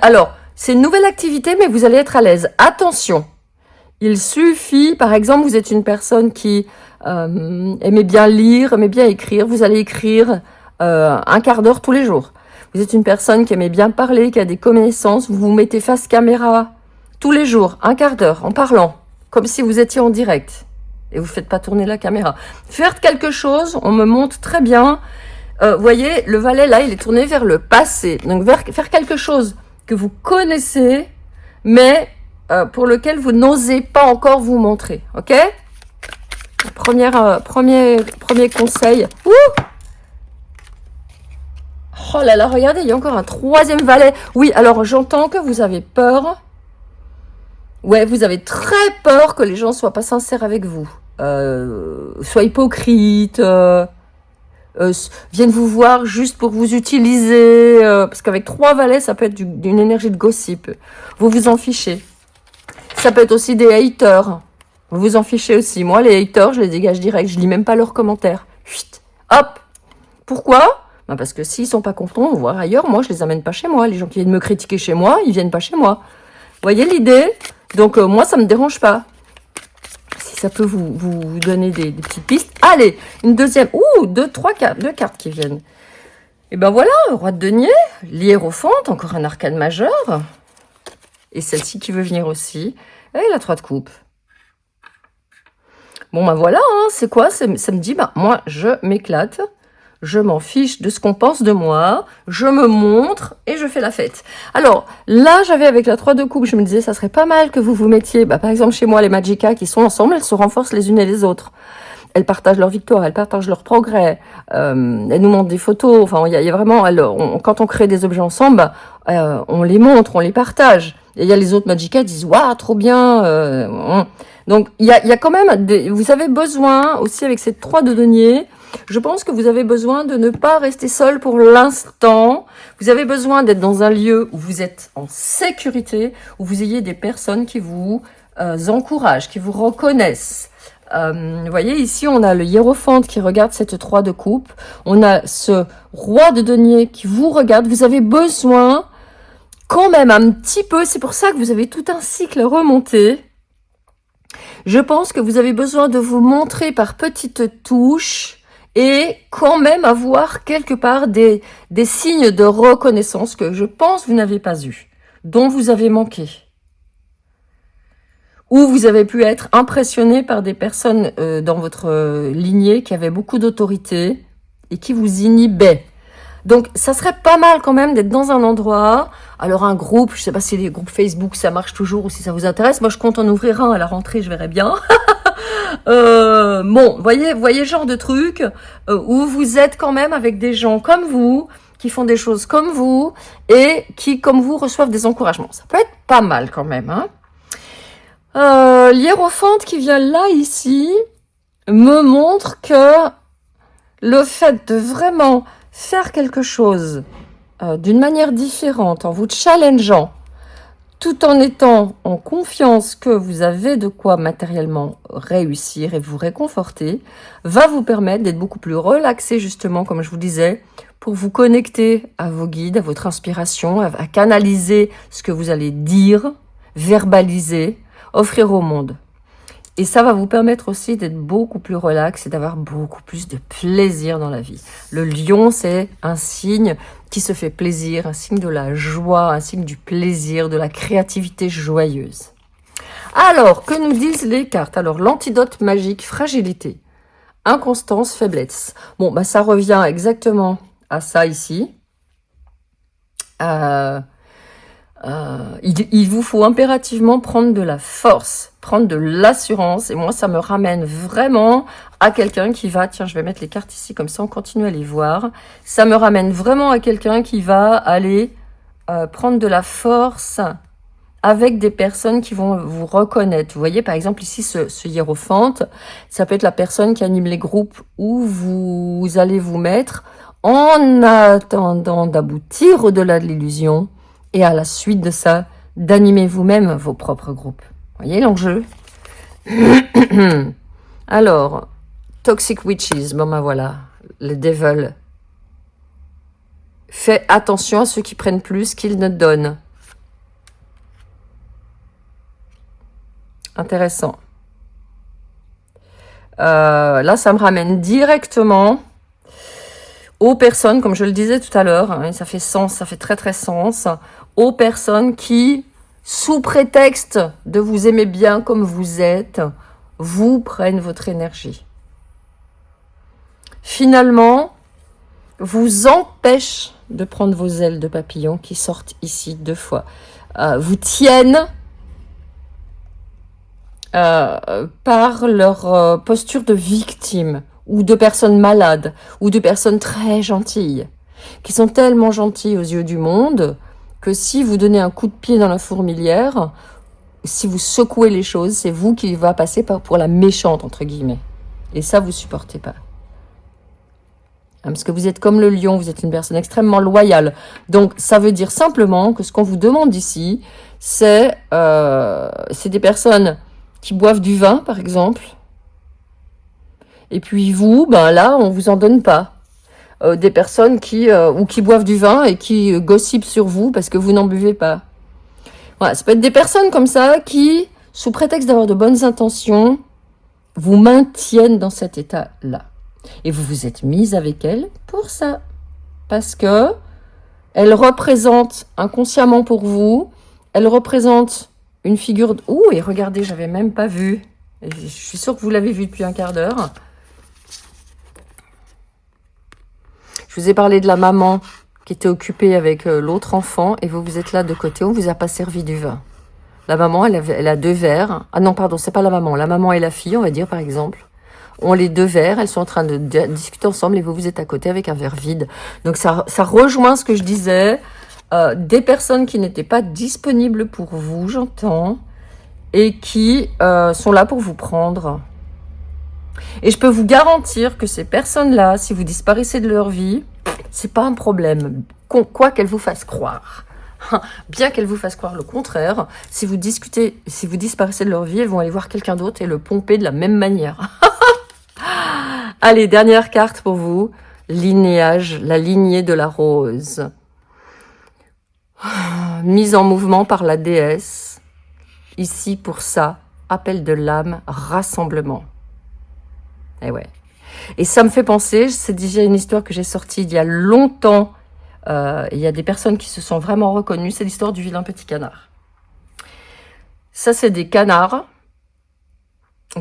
alors, c'est une nouvelle activité, mais vous allez être à l'aise. Attention, il suffit, par exemple, vous êtes une personne qui aimait bien lire, aimait bien écrire, vous allez écrire un quart d'heure tous les jours. Vous êtes une personne qui aimait bien parler, qui a des connaissances, vous vous mettez face caméra tous les jours, un quart d'heure, en parlant, comme si vous étiez en direct. Et vous ne faites pas tourner la caméra. Faire quelque chose, on me montre très bien. Voyez, le valet, là, il est tourné vers le passé. Donc, faire quelque chose que vous connaissez, mais pour lequel vous n'osez pas encore vous montrer. OK? Premier conseil. Ouh! Oh là là, regardez, il y a encore un troisième valet. Oui, alors, j'entends que vous avez peur. Ouais, vous avez très peur que les gens soient pas sincères avec vous. Soient hypocrites. Viennent vous voir juste pour vous utiliser, parce qu'avec 3 valets, ça peut être d'une énergie de gossip. Vous vous en fichez. Ça peut être aussi des haters. Vous vous en fichez aussi. Moi, les haters, je les dégage direct. Je lis même pas leurs commentaires. Chut. Hop. Pourquoi? Ben parce que s'ils sont pas contents de voir ailleurs, moi, je les amène pas chez moi. Les gens qui viennent me critiquer chez moi, ils viennent pas chez moi. Voyez l'idée? Donc, moi, ça me dérange pas. Ça peut vous donner des petites pistes. Allez, une deuxième. Ouh, deux cartes qui viennent. Et ben voilà, roi de denier, l'hiérophante, encore un arcane majeur. Et celle-ci qui veut venir aussi. Et la 3 de coupe. Bon ben voilà, hein, c'est quoi? Ça me dit, ben moi, je m'éclate. Je m'en fiche de ce qu'on pense de moi, je me montre et je fais la fête. Alors, là, j'avais avec la 3 de coupe, je me disais, ça serait pas mal que vous vous mettiez, par exemple, chez moi, les Magicka qui sont ensemble, elles se renforcent les unes et les autres. Elles partagent leur victoire, elles partagent leur progrès, elles nous montrent des photos, enfin, il y a vraiment, quand on crée des objets ensemble, on les montre, on les partage. Et il y a les autres Magicka qui disent, waouh, trop bien. Donc, il y a quand même, vous avez besoin aussi avec ces 3 de denier, je pense que vous avez besoin de ne pas rester seul pour l'instant. Vous avez besoin d'être dans un lieu où vous êtes en sécurité, où vous ayez des personnes qui vous encouragent, qui vous reconnaissent. Vous voyez, ici, on a le hiérophante qui regarde cette 3 de coupe. On a ce roi de denier qui vous regarde. Vous avez besoin quand même un petit peu, c'est pour ça que vous avez tout un cycle remonté. Je pense que vous avez besoin de vous montrer par petites touches et quand même avoir quelque part des signes de reconnaissance que je pense vous n'avez pas eu, dont vous avez manqué. Ou vous avez pu être impressionné par des personnes dans votre lignée qui avaient beaucoup d'autorité et qui vous inhibaient. Donc, ça serait pas mal quand même d'être dans un endroit. Alors, un groupe, je sais pas si les groupes Facebook, ça marche toujours ou si ça vous intéresse. Moi, je compte en ouvrir un à la rentrée, je verrai bien. Bon, voyez genre de truc où vous êtes quand même avec des gens comme vous, qui font des choses comme vous et qui, comme vous, reçoivent des encouragements. Ça peut être pas mal quand même, hein. L'hiérophante qui vient là, ici, me montre que le fait de vraiment faire quelque chose d'une manière différente, en vous challengeant, tout en étant en confiance que vous avez de quoi matériellement réussir et vous réconforter, va vous permettre d'être beaucoup plus relaxé, justement, comme je vous disais, pour vous connecter à vos guides, à votre inspiration, à canaliser ce que vous allez dire, verbaliser, offrir au monde. Et ça va vous permettre aussi d'être beaucoup plus relax et d'avoir beaucoup plus de plaisir dans la vie. Le lion, c'est un signe qui se fait plaisir, un signe de la joie, un signe du plaisir, de la créativité joyeuse. Alors, que nous disent les cartes? Alors, l'antidote magique, fragilité, inconstance, faiblesse. Bon, bah ça revient exactement à ça ici. Il vous faut impérativement prendre de la force, prendre de l'assurance. Et moi, ça me ramène vraiment à quelqu'un qui va... Tiens, je vais mettre les cartes ici, comme ça on continue à les voir. Ça me ramène vraiment à quelqu'un qui va aller prendre de la force avec des personnes qui vont vous reconnaître. Vous voyez, par exemple, ici, ce hiérophante, ça peut être la personne qui anime les groupes où vous allez vous mettre en attendant d'aboutir au-delà de l'illusion. Et à la suite de ça, d'animer vous-même vos propres groupes. Vous voyez l'enjeu? Alors, Toxic Witches, bon ben voilà, le Devil. Fais attention à ceux qui prennent plus qu'ils ne donnent. Intéressant. Là, ça me ramène directement aux personnes, comme je le disais tout à l'heure, hein, ça fait sens, ça fait très très sens, aux personnes qui, sous prétexte de vous aimer bien comme vous êtes, vous prennent votre énergie. Finalement, vous empêchent de prendre vos ailes de papillon qui sortent ici 2 fois. Vous tiennent par leur posture de victime, ou de personnes malades, ou de personnes très gentilles, qui sont tellement gentilles aux yeux du monde, que si vous donnez un coup de pied dans la fourmilière, si vous secouez les choses, c'est vous qui va passer pour la méchante, entre guillemets. Et ça, vous supportez pas. Parce que vous êtes comme le lion, vous êtes une personne extrêmement loyale. Donc, ça veut dire simplement que ce qu'on vous demande ici, c'est des personnes qui boivent du vin, par exemple. Et puis vous, ben là, on vous en donne pas. Des personnes qui boivent du vin et qui gossipent sur vous parce que vous n'en buvez pas. Voilà, ça peut être des personnes comme ça qui, sous prétexte d'avoir de bonnes intentions, vous maintiennent dans cet état-là. Et vous vous êtes mise avec elles pour ça. Parce que elles représentent inconsciemment pour vous, elles représentent une figure... Ouh, et regardez, j'avais même pas vu. Je suis sûre que vous l'avez vu depuis un quart d'heure. Je vous ai parlé de la maman qui était occupée avec l'autre enfant et vous êtes là de côté, on vous a pas servi du vin. La maman, elle a 2 verres. Ah non, pardon, c'est pas la maman. La maman et la fille, on va dire, par exemple, ont les 2 verres. Elles sont en train de discuter ensemble et vous êtes à côté avec un verre vide. Donc, ça rejoint ce que je disais. Des personnes qui n'étaient pas disponibles pour vous, j'entends, et qui sont là pour vous prendre. Et je peux vous garantir que ces personnes-là, si vous disparaissez de leur vie, c'est pas un problème, quoi qu'elles vous fassent croire. Bien qu'elles vous fassent croire le contraire, si vous disparaissez de leur vie, elles vont aller voir quelqu'un d'autre et le pomper de la même manière. Allez, dernière carte pour vous. Lignage, la lignée de la rose. Mise en mouvement par la déesse. Ici, pour ça, appel de l'âme, rassemblement. Et ouais. Et ça me fait penser, c'est déjà une histoire que j'ai sortie il y a longtemps. Il y a des personnes qui se sont vraiment reconnues. C'est l'histoire du vilain petit canard. Ça, c'est des canards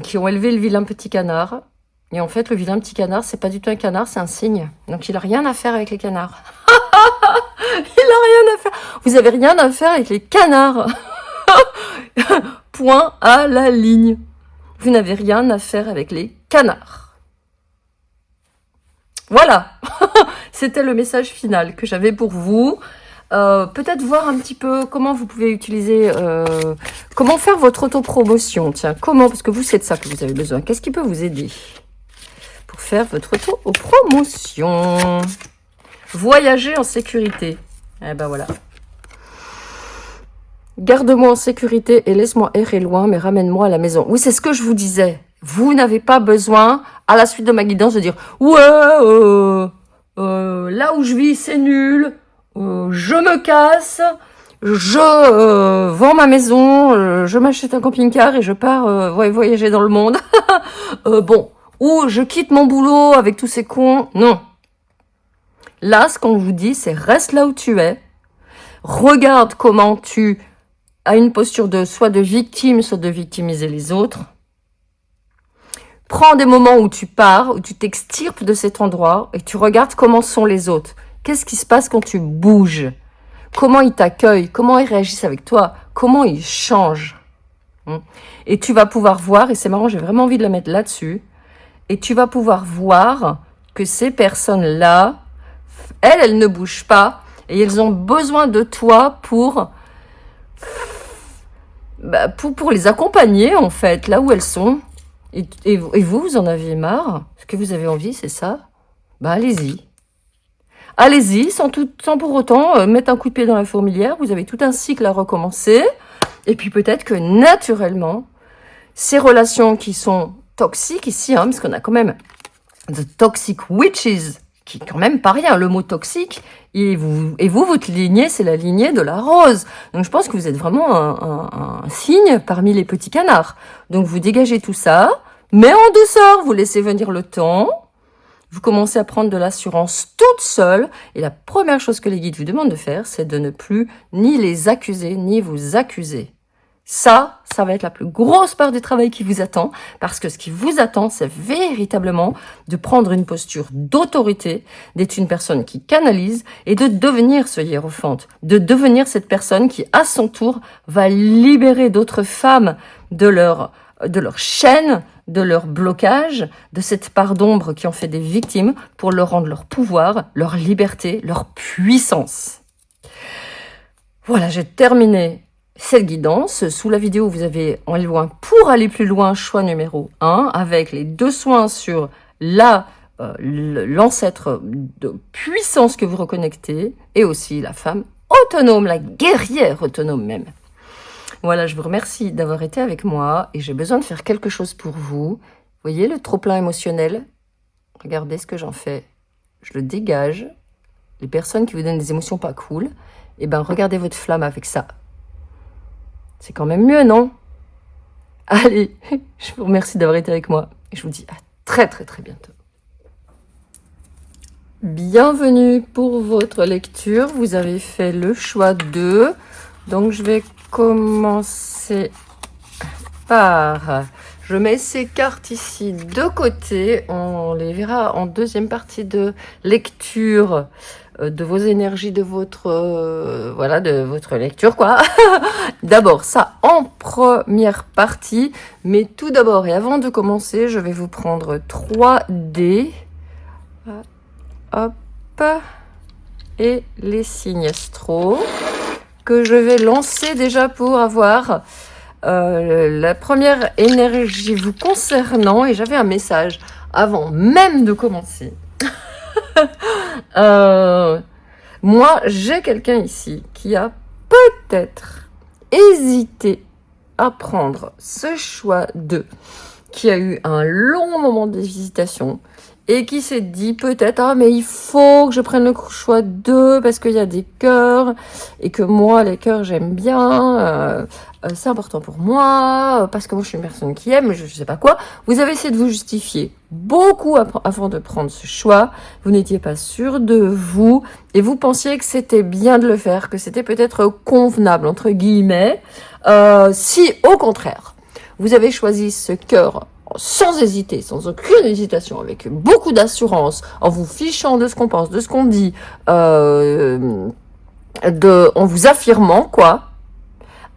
qui ont élevé le vilain petit canard. Et en fait, le vilain petit canard, c'est pas du tout un canard, c'est un cygne. Donc, il a rien à faire avec les canards. Il a rien à faire. Vous avez rien à faire avec les canards. Point à la ligne. Vous n'avez rien à faire avec les canards. Voilà. C'était le message final que j'avais pour vous. Peut-être voir un petit peu comment vous pouvez utiliser, comment faire votre autopromotion. Tiens, comment, parce que vous, c'est de ça que vous avez besoin. Qu'est-ce qui peut vous aider pour faire votre autopromotion? Voyager en sécurité. Eh ben voilà. Garde-moi en sécurité et laisse-moi errer loin, mais ramène-moi à la maison. Oui, c'est ce que je vous disais. Vous n'avez pas besoin, à la suite de ma guidance, de dire « Ouais, là où je vis, c'est nul. Je me casse. Je vends ma maison. Je m'achète un camping-car et je pars voyager dans le monde. » Bon, ou je quitte mon boulot avec tous ces cons. Non. Là, ce qu'on vous dit, c'est reste là où tu es. Regarde comment tu as une posture de soit de victime, soit de victimiser les autres. Prends des moments où tu pars, où tu t'extirpes de cet endroit et tu regardes comment sont les autres. Qu'est-ce qui se passe quand tu bouges? Comment ils t'accueillent? Comment ils réagissent avec toi? Comment ils changent? Et tu vas pouvoir voir, et c'est marrant, j'ai vraiment envie de la mettre là-dessus, et tu vas pouvoir voir que ces personnes-là, elles ne bougent pas, et elles ont besoin de toi pour les accompagner, en fait, là où elles sont. Et vous en avez marre? Ce que vous avez envie, c'est ça? Bah, allez-y. Allez-y, sans pour autant mettre un coup de pied dans la fourmilière. Vous avez tout un cycle à recommencer. Et puis peut-être que, naturellement, ces relations qui sont toxiques ici, hein, parce qu'on a quand même The Toxic Witches, qui est quand même pas rien, le mot toxique, et vous, votre lignée, c'est la lignée de la rose. Donc je pense que vous êtes vraiment un cygne parmi les petits canards. Donc vous dégagez tout ça, mais en douceur, vous laissez venir le temps, vous commencez à prendre de l'assurance toute seule, et la première chose que les guides vous demandent de faire, c'est de ne plus ni les accuser, ni vous accuser. Ça va être la plus grosse part du travail qui vous attend, parce que ce qui vous attend, c'est véritablement de prendre une posture d'autorité, d'être une personne qui canalise et de devenir ce hiérophante, de devenir cette personne qui, à son tour, va libérer d'autres femmes de leur chaîne, de leur blocage, de cette part d'ombre qui en fait des victimes pour leur rendre leur pouvoir, leur liberté, leur puissance. Voilà, j'ai terminé cette guidance. Sous la vidéo, vous avez en loin pour aller plus loin, choix numéro 1, avec les 2 soins sur l'ancêtre de puissance que vous reconnectez, et aussi la femme autonome, la guerrière autonome même. Voilà, je vous remercie d'avoir été avec moi, et j'ai besoin de faire quelque chose pour vous. Vous voyez le trop-plein émotionnel? Regardez ce que j'en fais. Je le dégage. Les personnes qui vous donnent des émotions pas cool, eh ben regardez votre flamme avec ça. C'est quand même mieux, non? Allez, je vous remercie d'avoir été avec moi. Et je vous dis à très très très bientôt. Bienvenue pour votre lecture. Vous avez fait le choix 2. Donc je vais commencer par... Je mets ces cartes ici de côté. On les verra en deuxième partie de lecture de vos énergies, de votre de votre lecture, quoi. D'abord, ça en première partie. Mais tout d'abord, et avant de commencer, je vais vous prendre 3 dés. Hop. Et les signes astraux que je vais lancer déjà pour avoir La première énergie vous concernant, et j'avais un message avant même de commencer. Moi, j'ai quelqu'un ici qui a peut-être hésité à prendre ce choix qui a eu un long moment d'hésitation et qui s'est dit peut-être ah mais il faut que je prenne le choix 2 parce qu'il y a des cœurs et que moi les cœurs j'aime bien, c'est important pour moi parce que moi je suis une personne qui aime, je sais pas quoi. Vous avez essayé de vous justifier beaucoup avant de prendre ce choix. Vous n'étiez pas sûr de vous et vous pensiez que c'était bien de le faire, que c'était peut-être convenable entre guillemets. Si au contraire vous avez choisi ce cœur sans hésiter, sans aucune hésitation, avec beaucoup d'assurance, en vous fichant de ce qu'on pense, de ce qu'on dit, en vous affirmant, quoi,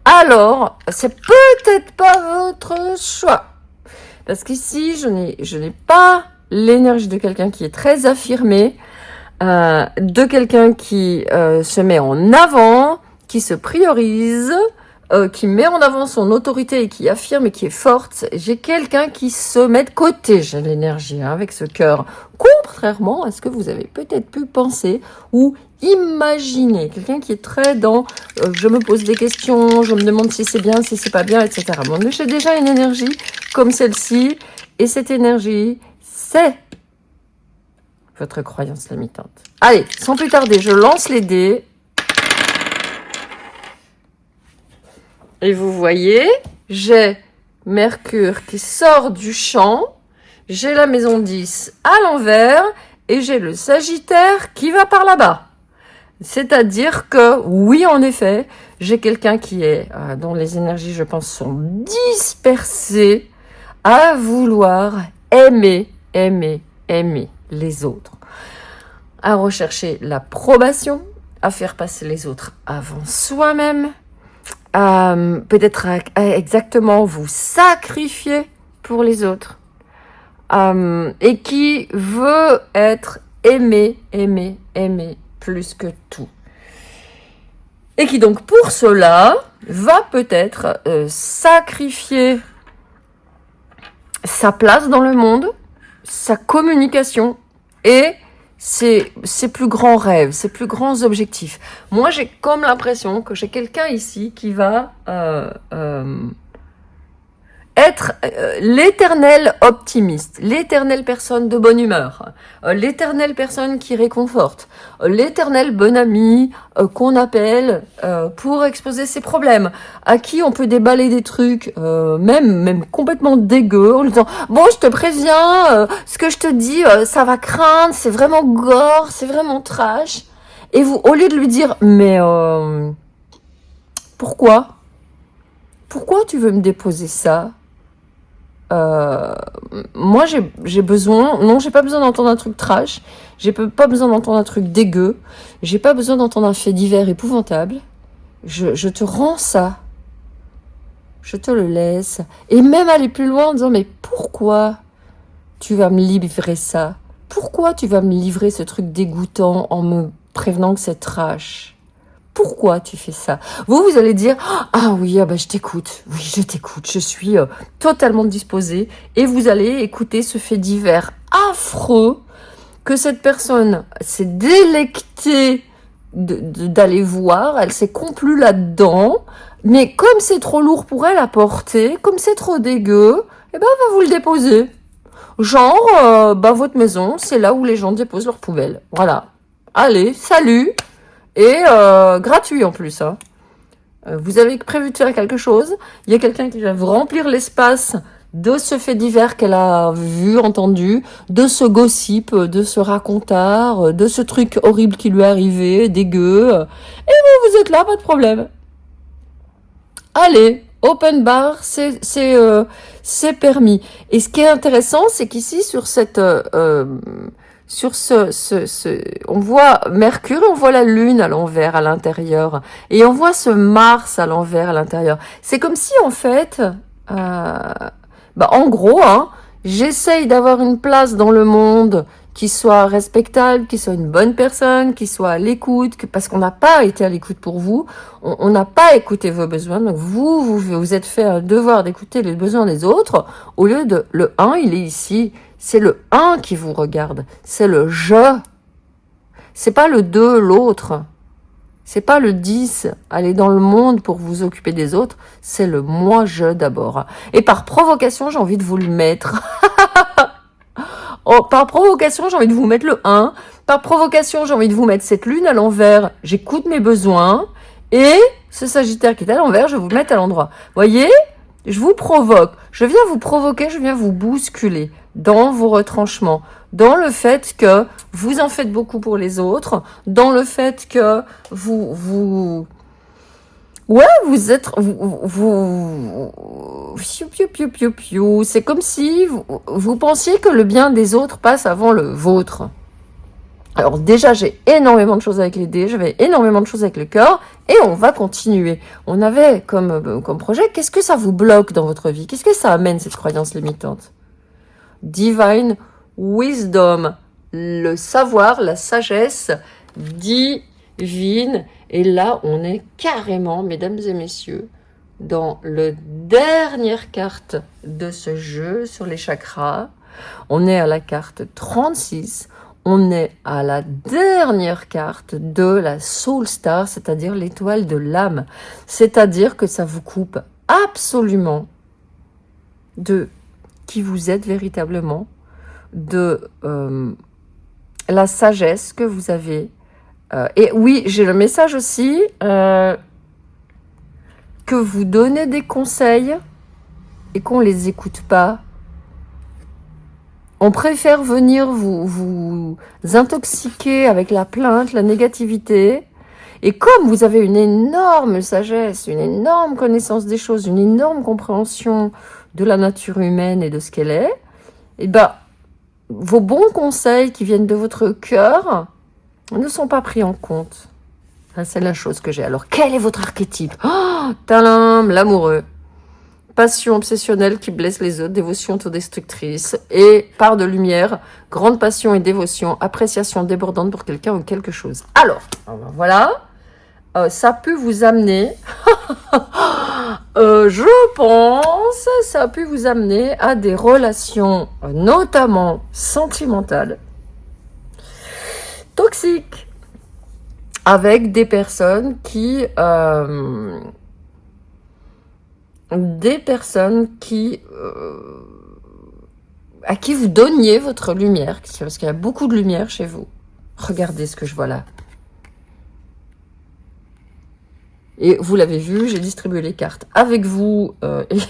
alors, c'est peut-être pas votre choix. Parce qu'ici, je n'ai pas l'énergie de quelqu'un qui est très affirmé, de quelqu'un qui se met en avant, qui se priorise, qui met en avant son autorité et qui affirme et qui est forte. J'ai quelqu'un qui se met de côté, j'ai l'énergie avec ce cœur, contrairement à ce que vous avez peut-être pu penser ou imaginer. Quelqu'un qui est très dans je me pose des questions, je me demande si c'est bien, si c'est pas bien, etc. Bon, mais j'ai déjà une énergie comme celle-ci, et cette énergie, c'est votre croyance limitante. Allez, sans plus tarder, je lance les dés. Et vous voyez, j'ai Mercure qui sort du champ, j'ai la maison 10 à l'envers et j'ai le Sagittaire qui va par là-bas. C'est-à-dire que, oui, en effet, j'ai quelqu'un qui est, dont les énergies, je pense, sont dispersées à vouloir aimer les autres, à rechercher l'approbation, à faire passer les autres avant soi-même, peut-être exactement vous sacrifier pour les autres, et qui veut être aimé plus que tout. Et qui donc pour cela va peut-être sacrifier sa place dans le monde, sa communication et ses plus grands rêves, ses plus grands objectifs. Moi, j'ai comme l'impression que j'ai quelqu'un ici qui va être l'éternel optimiste, l'éternelle personne de bonne humeur, l'éternelle personne qui réconforte, l'éternel bon ami qu'on appelle pour exposer ses problèmes, à qui on peut déballer des trucs même complètement dégueux en lui disant bon je te préviens, ce que je te dis ça va craindre, c'est vraiment gore, c'est vraiment trash, et vous au lieu de lui dire mais pourquoi tu veux me déposer ça? Moi j'ai besoin, non j'ai pas besoin d'entendre un truc trash, j'ai pas besoin d'entendre un truc dégueu, j'ai pas besoin d'entendre un fait divers épouvantable, je te rends ça, je te le laisse, et même aller plus loin en disant mais pourquoi tu vas me livrer ça, pourquoi tu vas me livrer ce truc dégoûtant en me prévenant que c'est trash? Pourquoi tu fais ça? Vous allez dire « Ah oui, je t'écoute. Oui, je t'écoute. Je suis totalement disposée. » Et vous allez écouter ce fait divers affreux que cette personne s'est délectée d'aller voir. Elle s'est complue là-dedans. Mais comme c'est trop lourd pour elle à porter, comme c'est trop dégueu, elle va vous le déposer. Genre, votre maison, c'est là où les gens déposent leurs poubelles. Voilà. Allez, salut! Et gratuit en plus. Hein. Vous avez prévu de faire quelque chose. Il y a quelqu'un qui va vous remplir l'espace de ce fait divers qu'elle a vu, entendu, de ce gossip, de ce racontard, de ce truc horrible qui lui est arrivé, dégueu. Et vous êtes là, pas de problème. Allez, open bar, c'est permis. Et ce qui est intéressant, c'est qu'ici, sur cette... on voit Mercure, on voit la Lune à l'envers, à l'intérieur, et on voit ce Mars à l'envers, à l'intérieur. C'est comme si, en fait, en gros, j'essaye d'avoir une place dans le monde qui soit respectable, qui soit une bonne personne, qui soit à l'écoute, parce qu'on n'a pas été à l'écoute pour vous, on n'a pas écouté vos besoins, donc vous êtes fait un devoir d'écouter les besoins des autres, au lieu de le 1, il est ici, c'est le 1 qui vous regarde, c'est le je, c'est pas le 2, l'autre, c'est pas le 10, aller dans le monde pour vous occuper des autres, c'est le moi-je d'abord. Et par provocation, j'ai envie de vous le mettre. Oh, par provocation, j'ai envie de vous mettre le 1. Par provocation, j'ai envie de vous mettre cette lune à l'envers. J'écoute mes besoins. Et ce Sagittaire qui est à l'envers, je vais vous le mettre à l'endroit. Voyez, je vous provoque. Je viens vous provoquer, je viens vous bousculer dans vos retranchements. Dans le fait que vous en faites beaucoup pour les autres. Dans le fait que ouais, c'est comme si vous pensiez que le bien des autres passe avant le vôtre. Alors déjà, j'ai énormément de choses avec les dés, j'avais énormément de choses avec le cœur, et on va continuer. On avait comme projet, qu'est-ce que ça vous bloque dans votre vie? Qu'est-ce que ça amène, cette croyance limitante? Divine Wisdom, le savoir, la sagesse divine. Et là, on est carrément, mesdames et messieurs, dans la dernière carte de ce jeu sur les chakras. On est à la carte 36. On est à la dernière carte de la Soul Star, c'est-à-dire l'étoile de l'âme. C'est-à-dire que ça vous coupe absolument de qui vous êtes véritablement, de la sagesse que vous avez. Et oui, j'ai le message aussi que vous donnez des conseils et qu'on ne les écoute pas. On préfère venir vous intoxiquer avec la plainte, la négativité. Et comme vous avez une énorme sagesse, une énorme connaissance des choses, une énorme compréhension de la nature humaine et de ce qu'elle est, et ben, vos bons conseils qui viennent de votre cœur ne sont pas pris en compte. C'est la chose que j'ai. Alors, quel est votre archétype? Oh, tadam, l'amoureux. Passion obsessionnelle qui blesse les autres, dévotion autodestructrice et part de lumière, grande passion et dévotion, appréciation débordante pour quelqu'un ou quelque chose. Alors voilà, ça a pu vous amener, je pense, ça a pu vous amener à des relations, notamment sentimentales, toxiques, avec des personnes qui... à qui vous donniez votre lumière, parce qu'il y a beaucoup de lumière chez vous. Regardez ce que je vois là. Et vous l'avez vu, j'ai distribué les cartes avec vous,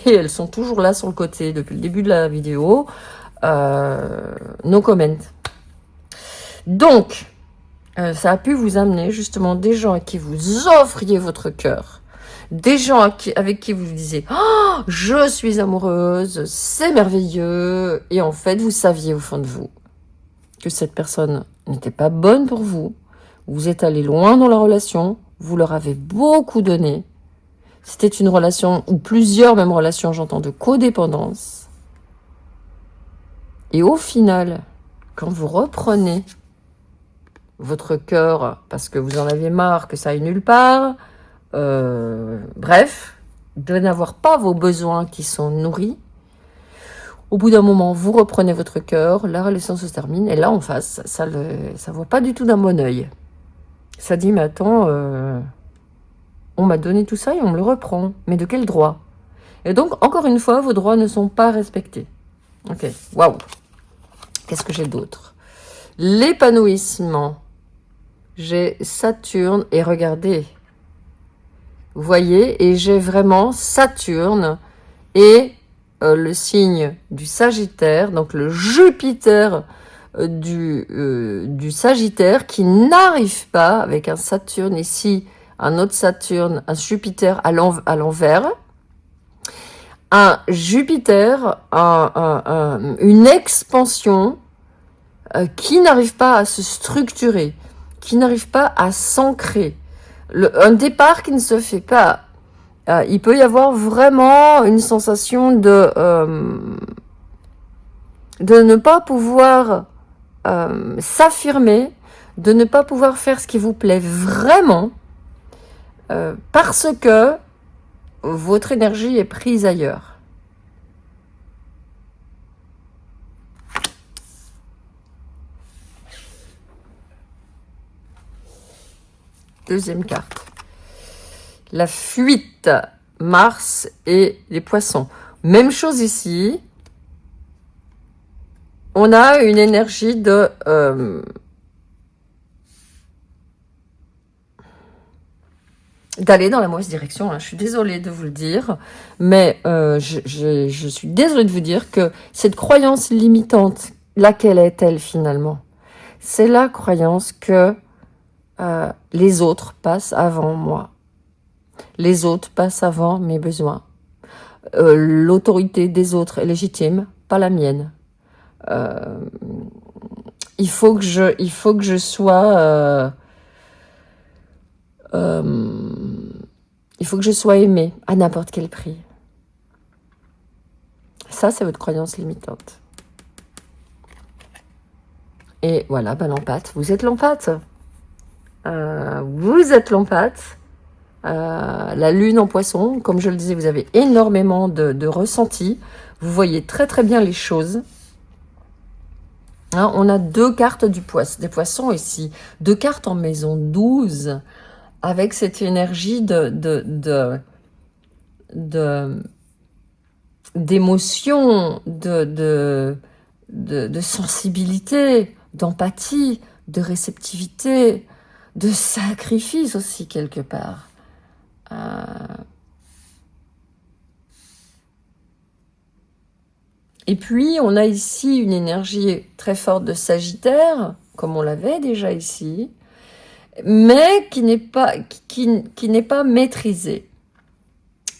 et elles sont toujours là sur le côté depuis le début de la vidéo. No comment. Donc, ça a pu vous amener justement des gens à qui vous offriez votre cœur. Des gens avec qui vous disiez « Oh, je suis amoureuse, c'est merveilleux !» Et en fait, vous saviez au fond de vous que cette personne n'était pas bonne pour vous. Vous êtes allé loin dans la relation, vous leur avez beaucoup donné. C'était une relation, ou plusieurs mêmes relations, j'entends, de codépendance. Et au final, quand vous reprenez votre cœur, parce que vous en avez marre, que ça aille nulle part... bref, de n'avoir pas vos besoins qui sont nourris. Au bout d'un moment, vous reprenez votre cœur, la relation se termine, et là, en face, ça voit pas du tout d'un bon œil. Ça dit, mais attends, on m'a donné tout ça et on me le reprend. Mais de quel droit? Et donc, encore une fois, vos droits ne sont pas respectés. Ok, waouh. Qu'est-ce que j'ai d'autre? L'épanouissement. J'ai Saturne, et regardez... Vous voyez, et j'ai vraiment Saturne et le signe du Sagittaire, donc le Jupiter du Sagittaire qui n'arrive pas, avec un Saturne ici, un autre Saturne, un Jupiter à l'envers, un Jupiter, une expansion qui n'arrive pas à se structurer, qui n'arrive pas à s'ancrer. Un départ qui ne se fait pas. Il peut y avoir vraiment une sensation de ne pas pouvoir s'affirmer, de ne pas pouvoir faire ce qui vous plaît vraiment, parce que votre énergie est prise ailleurs. Deuxième carte. La fuite, Mars et les poissons. Même chose ici. On a une énergie de... d'aller dans la mauvaise direction. Hein. Je suis désolée de vous le dire, mais je suis désolée de vous dire que cette croyance limitante, laquelle est-elle finalement? C'est la croyance que les autres passent avant moi. Les autres passent avant mes besoins. L'autorité des autres est légitime, pas la mienne. Il faut que je sois... il faut que je sois aimée à n'importe quel prix. Ça, c'est votre croyance limitante. Et voilà, l'empathhe. Vous êtes l'empathhe. Vous êtes l'empathhe. La lune en poisson, comme je le disais, vous avez énormément de ressenti. Vous voyez très très bien les choses. Hein, on a deux cartes des poissons ici. Deux cartes en maison 12. Avec cette énergie d'émotion, de sensibilité, d'empathie, de réceptivité, de sacrifice aussi quelque part. Et puis, on a ici une énergie très forte de Sagittaire, comme on l'avait déjà ici, mais qui n'est pas maîtrisée.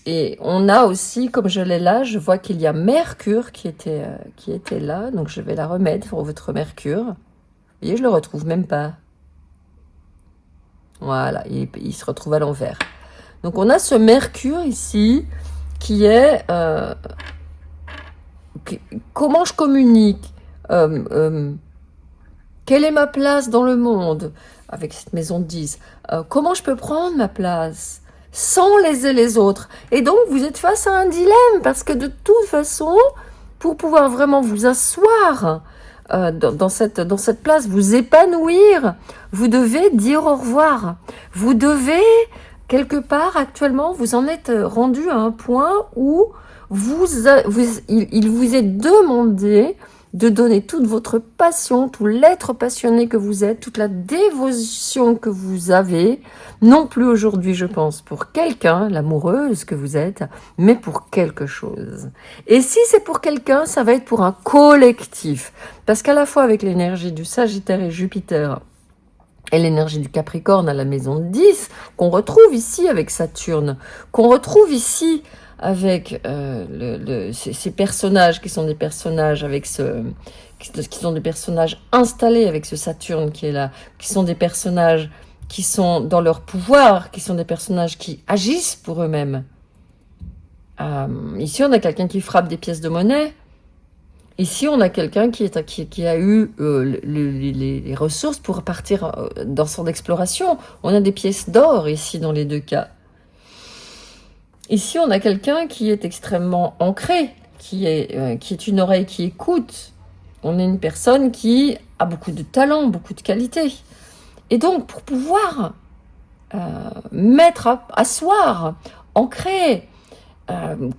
Et on a aussi, comme je l'ai là, je vois qu'il y a Mercure qui était là, donc je vais la remettre pour votre Mercure. Vous voyez, je le retrouve même pas. Voilà, il se retrouve à l'envers. Donc on a ce Mercure ici qui est comment je communique, quelle est ma place dans le monde avec cette maison de 10, comment je peux prendre ma place sans léser les autres. Et donc vous êtes face à un dilemme parce que de toute façon, pour pouvoir vraiment vous asseoir dans cette place, vous épanouir, vous devez dire au revoir. Vous devez, quelque part, actuellement, vous en êtes rendu à un point où il vous est demandé de donner toute votre passion, tout l'être passionné que vous êtes, toute la dévotion que vous avez, non plus aujourd'hui, je pense, pour quelqu'un, l'amoureuse que vous êtes, mais pour quelque chose. Et si c'est pour quelqu'un, ça va être pour un collectif. Parce qu'à la fois avec l'énergie du Sagittaire et Jupiter, et l'énergie du Capricorne à la maison 10, qu'on retrouve ici avec Saturne, qu'on retrouve ici avec ces personnages qui sont des personnages qui sont des personnages installés avec ce Saturne qui est là, qui sont des personnages qui sont dans leur pouvoir, qui sont des personnages qui agissent pour eux-mêmes. Ici, on a quelqu'un qui frappe des pièces de monnaie. Ici, on a quelqu'un qui a eu les ressources pour partir dans son exploration. On a des pièces d'or ici dans les deux cas. Ici, on a quelqu'un qui est extrêmement ancré, qui est une oreille qui écoute. On est une personne qui a beaucoup de talent, beaucoup de qualité. Et donc, pour pouvoir asseoir, ancrer,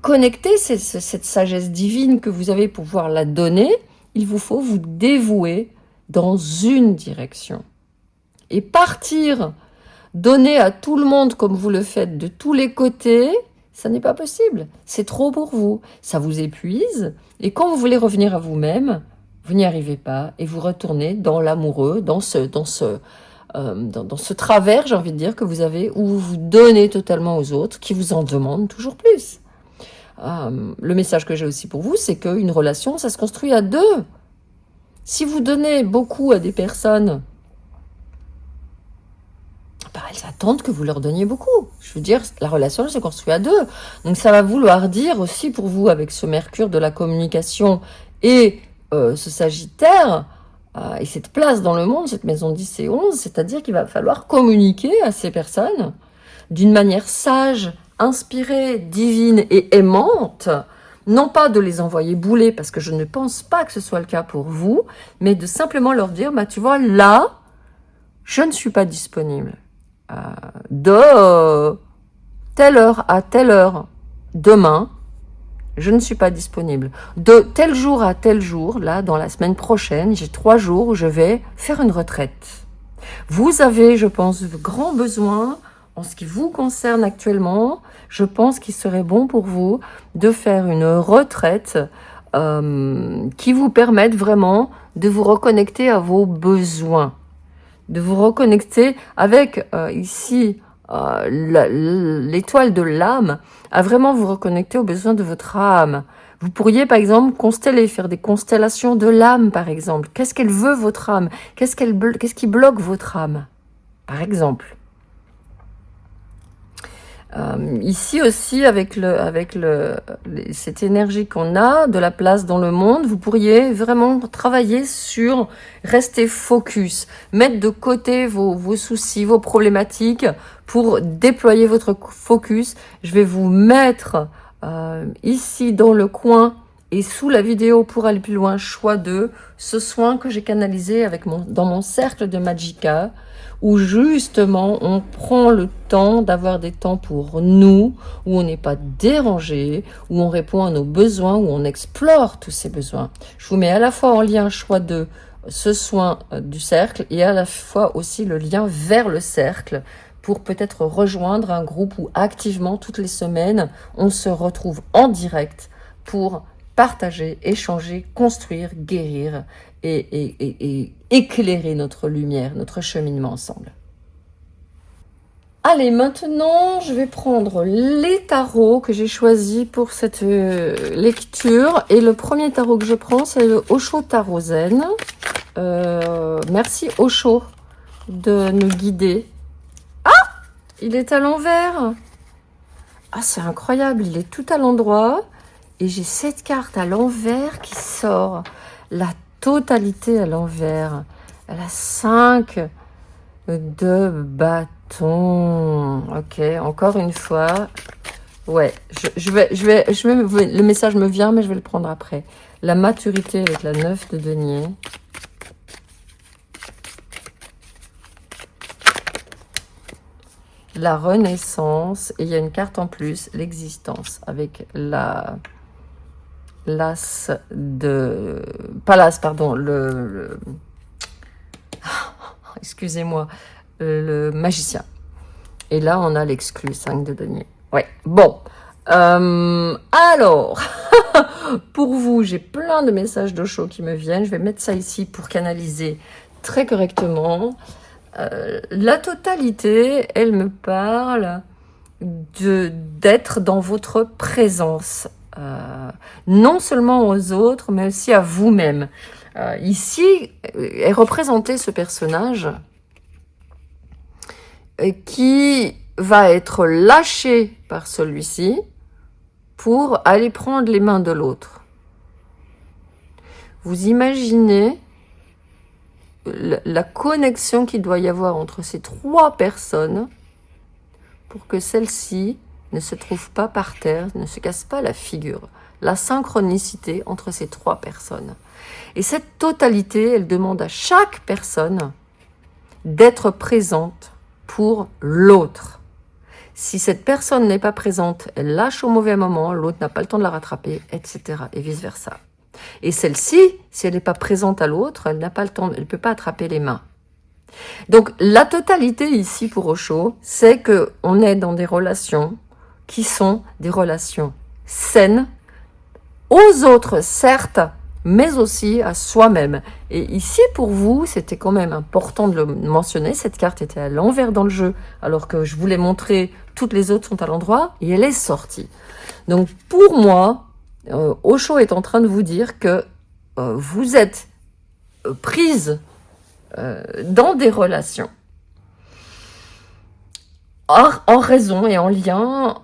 connecter cette sagesse divine que vous avez pour pouvoir la donner, il vous faut vous dévouer dans une direction. Et partir, donner à tout le monde comme vous le faites de tous les côtés, ça n'est pas possible. C'est trop pour vous. Ça vous épuise. Et quand vous voulez revenir à vous-même, vous n'y arrivez pas et vous retournez dans l'amoureux, dans ce travers, j'ai envie de dire, que vous avez, où vous vous donnez totalement aux autres, qui vous en demandent toujours plus. Le message que j'ai aussi pour vous, c'est qu'une relation, ça se construit à deux. Si vous donnez beaucoup à des personnes, elles attendent que vous leur donniez beaucoup. Je veux dire, la relation, elle se construit à deux. Donc ça va vouloir dire aussi pour vous, avec ce Mercure de la communication et ce Sagittaire, et cette place dans le monde, cette maison 10 et 11, c'est-à-dire qu'il va falloir communiquer à ces personnes d'une manière sage, inspirée, divine et aimante, non pas de les envoyer bouler, parce que je ne pense pas que ce soit le cas pour vous, mais de simplement leur dire, bah, tu vois, là, je ne suis pas disponible. De telle heure à telle heure, demain, je ne suis pas disponible. De tel jour à tel jour, là, dans la semaine prochaine, j'ai 3 jours où je vais faire une retraite. Vous avez, je pense, grand besoin, en ce qui vous concerne actuellement, je pense qu'il serait bon pour vous de faire une retraite qui vous permette vraiment de vous reconnecter à vos besoins, de vous reconnecter avec, ici, l'étoile de l'âme, à vraiment vous reconnecter aux besoins de votre âme. Vous pourriez, par exemple, consteller, faire des constellations de l'âme, par exemple. Qu'est-ce qu'elle veut, votre âme? Qu'est-ce qui bloque votre âme, par exemple? Ici aussi, avec cette énergie qu'on a, de la place dans le monde, vous pourriez vraiment travailler sur rester focus, mettre de côté vos soucis, vos problématiques pour déployer votre focus. Je vais vous mettre ici dans le coin et sous la vidéo pour aller plus loin, choix 2, ce soin que j'ai canalisé dans mon cercle de Magica, où justement on prend le temps d'avoir des temps pour nous, où on n'est pas dérangé, où on répond à nos besoins, où on explore tous ces besoins. Je vous mets à la fois en lien choix 2 ce soin du cercle et à la fois aussi le lien vers le cercle pour peut-être rejoindre un groupe où activement toutes les semaines on se retrouve en direct pour partager, échanger, construire, guérir et éclairer notre lumière, notre cheminement ensemble. Allez, maintenant, je vais prendre les tarots que j'ai choisis pour cette lecture. Et le premier tarot que je prends, c'est le Osho Tarot Zen. Merci Osho de nous guider. Ah, il est à l'envers. Ah, c'est incroyable, il est tout à l'endroit. Et j'ai cette carte à l'envers qui sort. La totalité à l'envers. Elle a 5 de bâton. Ok, encore une fois. Ouais, le message me vient, mais je vais le prendre après. La maturité avec la 9 de denier. La renaissance. Et il y a une carte en plus, l'existence, avec l'as de... Pas l'as, pardon, excusez-moi, le magicien. Et là, on a l'exclu, 5 de denier. Ouais, bon. Alors, pour vous, j'ai plein de messages d'Osho qui me viennent. Je vais mettre ça ici pour canaliser très correctement. La totalité, elle me parle d'être dans votre présence. Non seulement aux autres, mais aussi à vous-même. Ici est représenté ce personnage qui va être lâché par celui-ci pour aller prendre les mains de l'autre. Vous imaginez la connexion qu'il doit y avoir entre ces 3 personnes pour que celle-ci ne se trouve pas par terre, ne se casse pas la figure. La synchronicité entre ces 3 personnes. Et cette totalité, elle demande à chaque personne d'être présente pour l'autre. Si cette personne n'est pas présente, elle lâche au mauvais moment, l'autre n'a pas le temps de la rattraper, etc. et vice-versa. Et celle-ci, si elle n'est pas présente à l'autre, elle n'a pas le temps, elle ne peut pas attraper les mains. Donc la totalité ici pour Osho, c'est qu'on est dans des relations qui sont des relations saines, aux autres certes, mais aussi à soi-même. Et ici pour vous, c'était quand même important de le mentionner, cette carte était à l'envers dans le jeu, alors que je voulais montrer, toutes les autres sont à l'endroit, et elle est sortie. Donc pour moi, Osho est en train de vous dire que vous êtes prise dans des relations en raison et en lien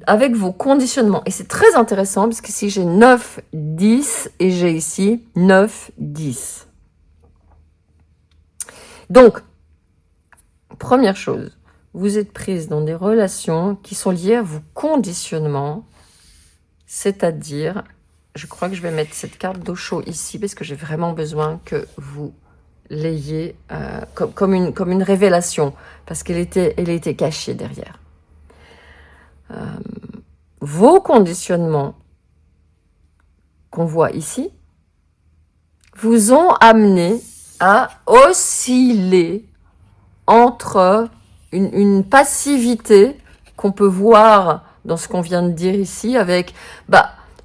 avec vos conditionnements. Et c'est très intéressant parce que si j'ai 9, 10 et j'ai ici 9, 10. Donc, première chose, vous êtes prise dans des relations qui sont liées à vos conditionnements, c'est-à-dire, je crois que je vais mettre cette carte d'eau chaud ici parce que j'ai vraiment besoin que vous l'ayez comme une révélation, parce elle était cachée derrière. Vos conditionnements qu'on voit ici vous ont amené à osciller entre une passivité qu'on peut voir dans ce qu'on vient de dire ici avec,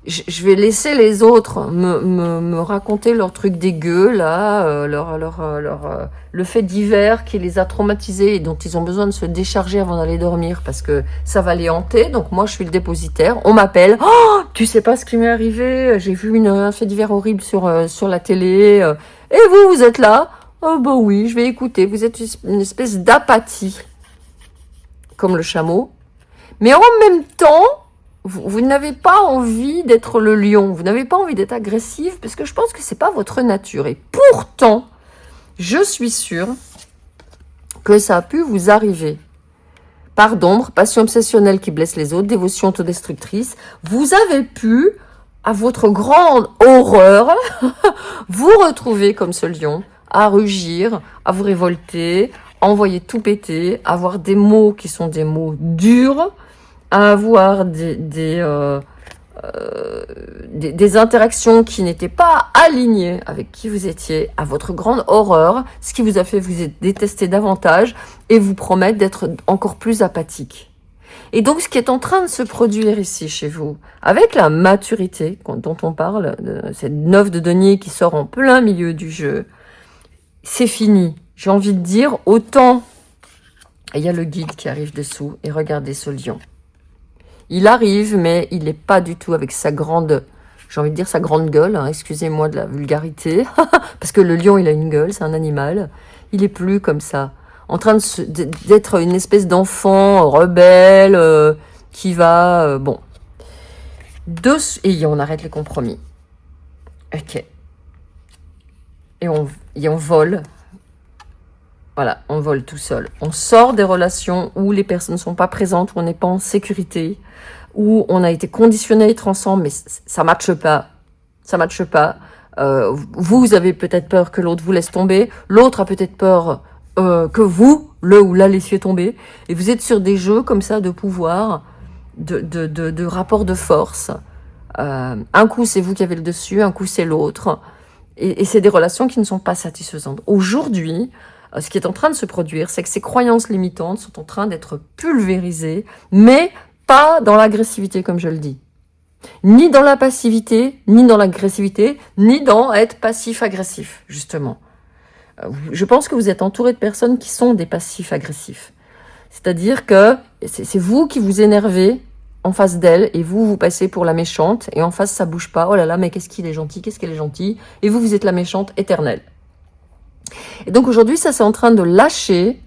je vais laisser les autres me raconter leur truc dégueu, là, le fait divers qui les a traumatisés et dont ils ont besoin de se décharger avant d'aller dormir parce que ça va les hanter. Donc moi, je suis le dépositaire. On m'appelle. Oh, tu sais pas ce qui m'est arrivé. J'ai vu un fait divers horrible sur la télé. Et vous êtes là. Oh bah oui, je vais écouter. Vous êtes une espèce d'apathie, comme le chameau. Mais en même temps, vous n'avez pas envie d'être le lion, vous n'avez pas envie d'être agressif, parce que je pense que c'est pas votre nature. Et pourtant, je suis sûre que ça a pu vous arriver. Part d'ombre, passion obsessionnelle qui blesse les autres, dévotion autodestructrice. Vous avez pu, à votre grande horreur, vous retrouver comme ce lion, à rugir, à vous révolter, à envoyer tout péter, à avoir des mots qui sont des mots durs, à avoir des interactions qui n'étaient pas alignées avec qui vous étiez, à votre grande horreur, ce qui vous a fait vous détester davantage et vous promettre d'être encore plus apathique. Et donc, ce qui est en train de se produire ici chez vous, avec la maturité dont on parle, cette 9 de denier qui sort en plein milieu du jeu, c'est fini. J'ai envie de dire, autant... Et il y a le guide qui arrive dessous, et regardez ce lion. Il arrive, mais il n'est pas du tout avec sa grande, j'ai envie de dire sa grande gueule, hein, excusez-moi de la vulgarité, parce que le lion, il a une gueule, c'est un animal. Il est plus comme ça, en train d'être une espèce d'enfant rebelle qui va... bon. Et on arrête les compromis. Ok. Et on vole. Voilà, on vole tout seul. On sort des relations où les personnes ne sont pas présentes, où on n'est pas en sécurité, où on a été conditionné à être ensemble, mais ça ne matche pas. Ça ne matche pas. Vous avez peut-être peur que l'autre vous laisse tomber. L'autre a peut-être peur que vous, le ou la laissiez tomber. Et vous êtes sur des jeux comme ça de pouvoir, de rapport de force. Un coup, c'est vous qui avez le dessus, un coup, c'est l'autre. Et c'est des relations qui ne sont pas satisfaisantes. Aujourd'hui, ce qui est en train de se produire, c'est que ces croyances limitantes sont en train d'être pulvérisées, mais pas dans l'agressivité, comme je le dis. Ni dans la passivité, ni dans l'agressivité, ni dans être passif-agressif, justement. Je pense que vous êtes entouré de personnes qui sont des passifs-agressifs. C'est-à-dire que c'est vous qui vous énervez en face d'elle, et vous passez pour la méchante, et en face, ça bouge pas. Oh là là, mais qu'est-ce qu'il est gentil, qu'est-ce qu'elle est gentille. Et vous êtes la méchante éternelle. Et donc aujourd'hui, ça c'est en train de lâcher,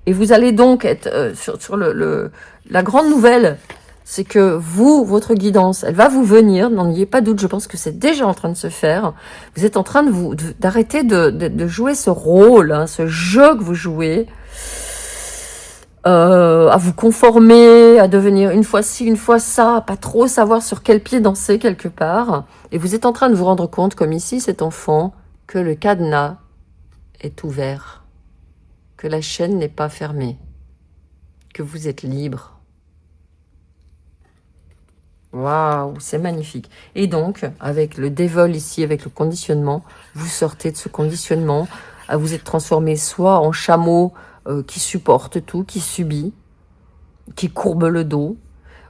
et vous allez donc être sur la grande nouvelle, c'est que vous, votre guidance, elle va vous venir, n'en ayez pas doute, je pense que c'est déjà en train de se faire. Vous êtes en train d'arrêter de jouer ce rôle, hein, ce jeu que vous jouez, à vous conformer, à devenir une fois ci, une fois ça, à pas trop savoir sur quel pied danser quelque part. Et vous êtes en train de vous rendre compte, comme ici cet enfant, que le cadenas est ouvert, que la chaîne n'est pas fermée, que vous êtes libre. Waouh, c'est magnifique. Et donc, avec le dévol ici, avec le conditionnement, vous sortez de ce conditionnement, vous êtes transformé soit en chameau qui supporte tout, qui subit, qui courbe le dos,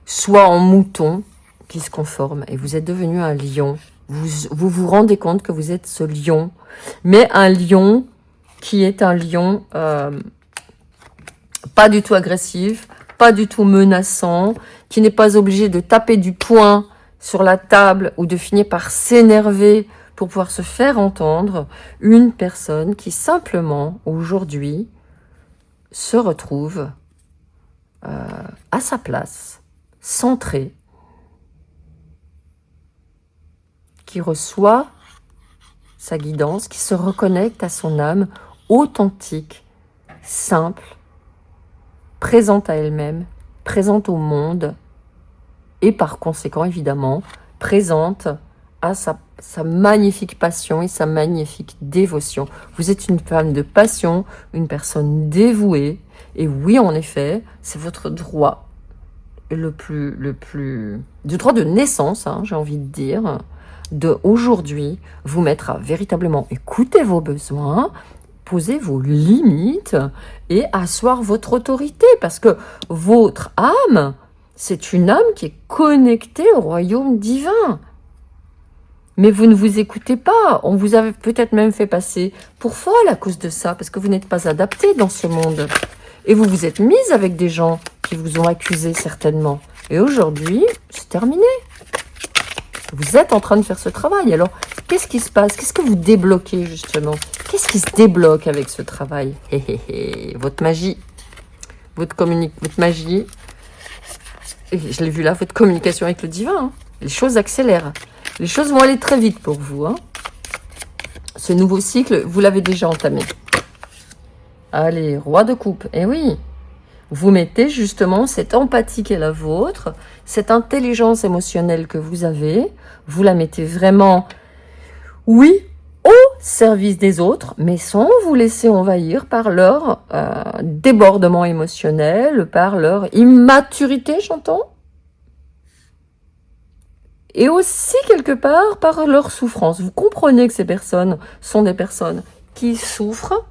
soit en mouton qui se conforme, et vous êtes devenu un lion. Vous rendez compte que vous êtes ce lion, mais un lion qui est un lion pas du tout agressif, pas du tout menaçant, qui n'est pas obligé de taper du poing sur la table ou de finir par s'énerver pour pouvoir se faire entendre. Une personne qui simplement, aujourd'hui, se retrouve à sa place, centrée, qui reçoit sa guidance, qui se reconnecte à son âme authentique, simple, présente à elle-même, présente au monde et par conséquent, évidemment, présente à sa magnifique passion et sa magnifique dévotion. Vous êtes une femme de passion, une personne dévouée. Et oui, en effet, c'est votre droit du droit de naissance, hein, j'ai envie de dire, de aujourd'hui vous mettre à véritablement écouter vos besoins, poser vos limites et asseoir votre autorité, parce que votre âme, c'est une âme qui est connectée au royaume divin. Mais vous ne vous écoutez pas. On vous a peut-être même fait passer pour folle à cause de ça, parce que vous n'êtes pas adapté dans ce monde. Et vous vous êtes mise avec des gens qui vous ont accusé certainement. Et aujourd'hui, c'est terminé. Vous êtes en train de faire ce travail. Alors, qu'est-ce qui se passe? Qu'est-ce que vous débloquez justement? Qu'est-ce qui se débloque avec ce travail? Votre magie. Votre magie. Et je l'ai vu là, votre communication avec le divin. Hein. Les choses accélèrent. Les choses vont aller très vite pour vous. Hein. Ce nouveau cycle, vous l'avez déjà entamé. Allez, roi de coupe. Eh oui, vous mettez justement cette empathie qui est la vôtre, cette intelligence émotionnelle que vous avez, vous la mettez vraiment, oui, au service des autres, mais sans vous laisser envahir par leur débordement émotionnel, par leur immaturité, j'entends, et aussi quelque part par leur souffrance. Vous comprenez que ces personnes sont des personnes qui souffrent,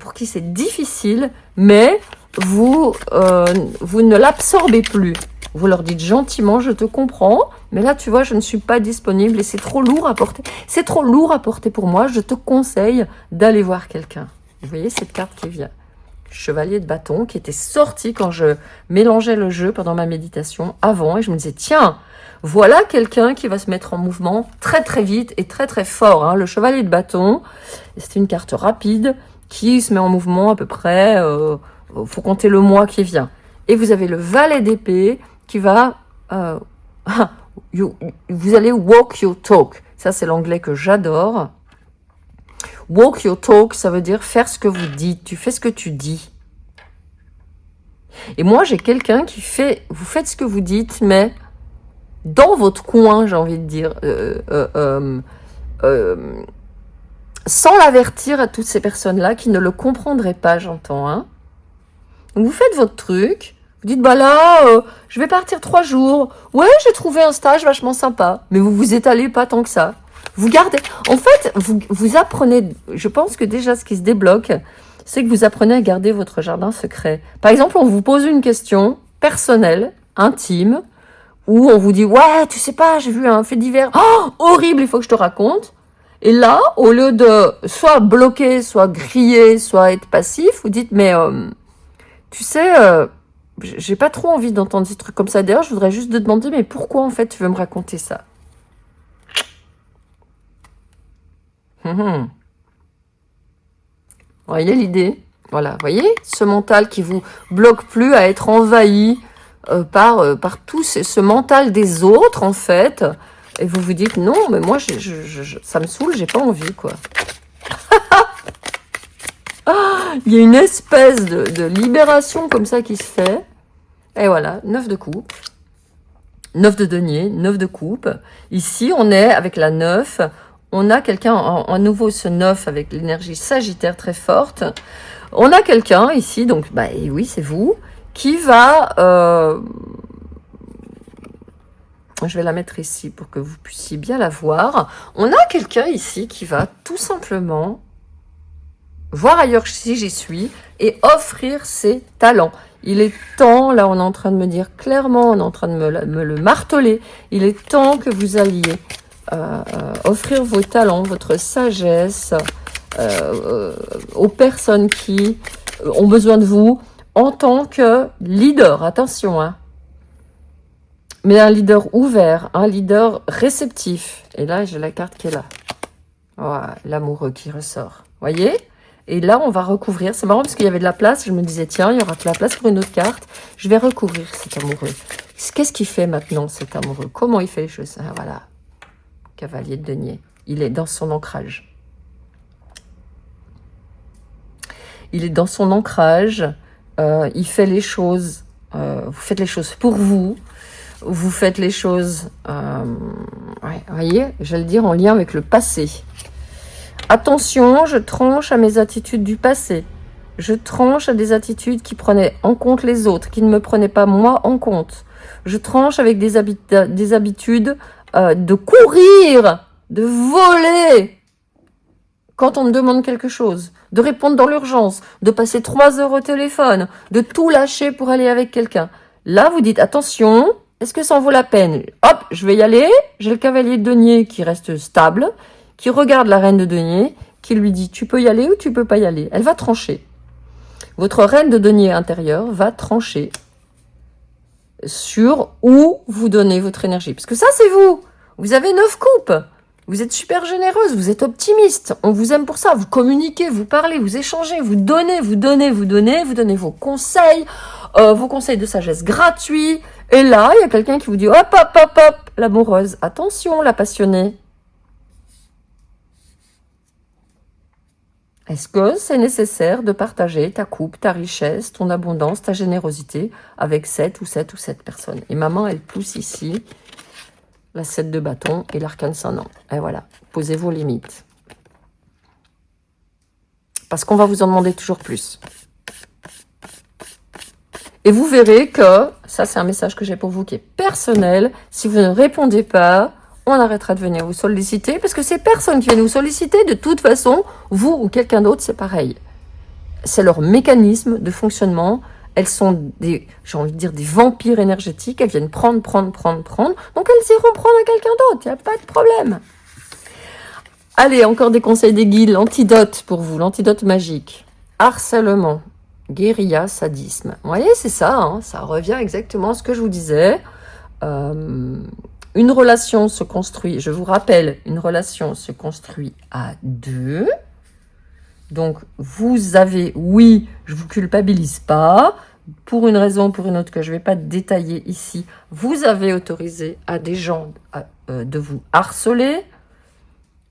pour qui c'est difficile, mais vous ne l'absorbez plus. Vous leur dites gentiment, je te comprends, mais là, tu vois, je ne suis pas disponible et c'est trop lourd à porter. C'est trop lourd à porter pour moi, je te conseille d'aller voir quelqu'un. Vous voyez cette carte qui vient. Chevalier de bâton, qui était sorti quand je mélangeais le jeu pendant ma méditation avant, et je me disais, tiens, voilà quelqu'un qui va se mettre en mouvement très très vite et très très fort. Hein. Le chevalier de bâton, c'est une carte rapide, qui se met en mouvement à peu près, faut compter le mois qui vient. Et vous avez le valet d'épée qui va, vous allez walk your talk. Ça, c'est l'anglais que j'adore. Walk your talk, ça veut dire faire ce que vous dites. Tu fais ce que tu dis. Et moi, j'ai quelqu'un qui fait, vous faites ce que vous dites, mais dans votre coin, j'ai envie de dire, sans l'avertir à toutes ces personnes-là qui ne le comprendraient pas, j'entends. Hein. Donc vous faites votre truc, vous dites, bah là, je vais partir 3 jours. Ouais, j'ai trouvé un stage vachement sympa. Mais vous vous étalez pas tant que ça. Vous gardez... En fait, vous apprenez... Je pense que déjà, ce qui se débloque, c'est que vous apprenez à garder votre jardin secret. Par exemple, on vous pose une question personnelle, intime, où on vous dit, ouais, tu sais pas, j'ai vu un fait divers. Oh, horrible, il faut que je te raconte. Et là, au lieu de soit bloquer, soit griller, soit être passif, vous dites, mais tu sais, j'ai pas trop envie d'entendre des trucs comme ça. D'ailleurs, je voudrais juste te demander, mais pourquoi en fait tu veux me raconter ça? Vous voyez l'idée? Voilà, vous voyez ce mental qui vous bloque plus à être envahi par tout ce mental des autres, en fait. Et vous vous dites, non, mais moi, ça me saoule, j'ai pas envie, quoi. Il y a une espèce de libération comme ça qui se fait. Et voilà, 9 de coupe. 9 de denier, 9 de coupe. Ici, on est avec la 9. On a quelqu'un, à nouveau ce 9 avec l'énergie sagittaire très forte. On a quelqu'un ici, donc, bah et oui, c'est vous, qui va... je vais la mettre ici pour que vous puissiez bien la voir. On a quelqu'un ici qui va tout simplement voir ailleurs si j'y suis et offrir ses talents. Il est temps, là on est en train de me dire clairement, on est en train de me le marteler, il est temps que vous alliez offrir vos talents, votre sagesse aux personnes qui ont besoin de vous en tant que leader. Attention, hein. Mais un leader ouvert, un leader réceptif. Et là, j'ai la carte qui est là. Voilà, l'amoureux qui ressort. Voyez? Et là, on va recouvrir. C'est marrant parce qu'il y avait de la place. Je me disais, tiens, il y aura de la place pour une autre carte. Je vais recouvrir cet amoureux. Qu'est-ce qu'il fait maintenant, cet amoureux? Comment il fait les choses? Ah, voilà. Cavalier de denier. Il est dans son ancrage. il est dans son ancrage, il fait les choses, vous faites les choses pour vous, vous faites les choses, ouais, voyez, j'allais dire en lien avec le passé. Attention, je tranche à mes attitudes du passé. Je tranche à des attitudes qui prenaient en compte les autres, qui ne me prenaient pas moi en compte. Je tranche avec des habitudes de courir, de voler quand on me demande quelque chose, de répondre dans l'urgence, de passer 3 heures au téléphone, de tout lâcher pour aller avec quelqu'un. Là, vous dites, attention, est-ce que ça en vaut la peine? Hop, je vais y aller. J'ai le cavalier de denier qui reste stable, qui regarde la reine de denier, qui lui dit, tu peux y aller ou tu peux pas y aller. Elle va trancher. Votre reine de denier intérieur va trancher sur où vous donnez votre énergie. Parce que ça, c'est vous. Vous avez 9 coupes. Vous êtes super généreuse, vous êtes optimiste. On vous aime pour ça. Vous communiquez, vous parlez, vous échangez, vous donnez vos conseils de sagesse gratuits. Et là, il y a quelqu'un qui vous dit, hop, hop, hop, hop, l'amoureuse. Attention, la passionnée. Est-ce que c'est nécessaire de partager ta coupe, ta richesse, ton abondance, ta générosité avec cette personne? Et maman, elle pousse ici la 7 de bâton et l'arcane Saint-Nom. Et voilà, posez vos limites. Parce qu'on va vous en demander toujours plus. Et vous verrez que, ça c'est un message que j'ai pour vous qui est personnel, si vous ne répondez pas, on arrêtera de venir vous solliciter, parce que ces personnes qui viennent vous solliciter, de toute façon, vous ou quelqu'un d'autre, c'est pareil. C'est leur mécanisme de fonctionnement. Elles sont des, j'ai envie de dire, des vampires énergétiques. Elles viennent prendre. Donc elles iront prendre à quelqu'un d'autre. Il n'y a pas de problème. Allez, encore des conseils des guides. L'antidote pour vous, l'antidote magique. Harcèlement, guérilla, sadisme. Vous voyez, c'est ça. Hein, ça revient exactement à ce que je vous disais. Une relation se construit, je vous rappelle, une relation se construit à 2. Donc, vous avez, oui, je vous culpabilise pas, pour une raison ou pour une autre que je ne vais pas détailler ici, vous avez autorisé à des gens de vous harceler.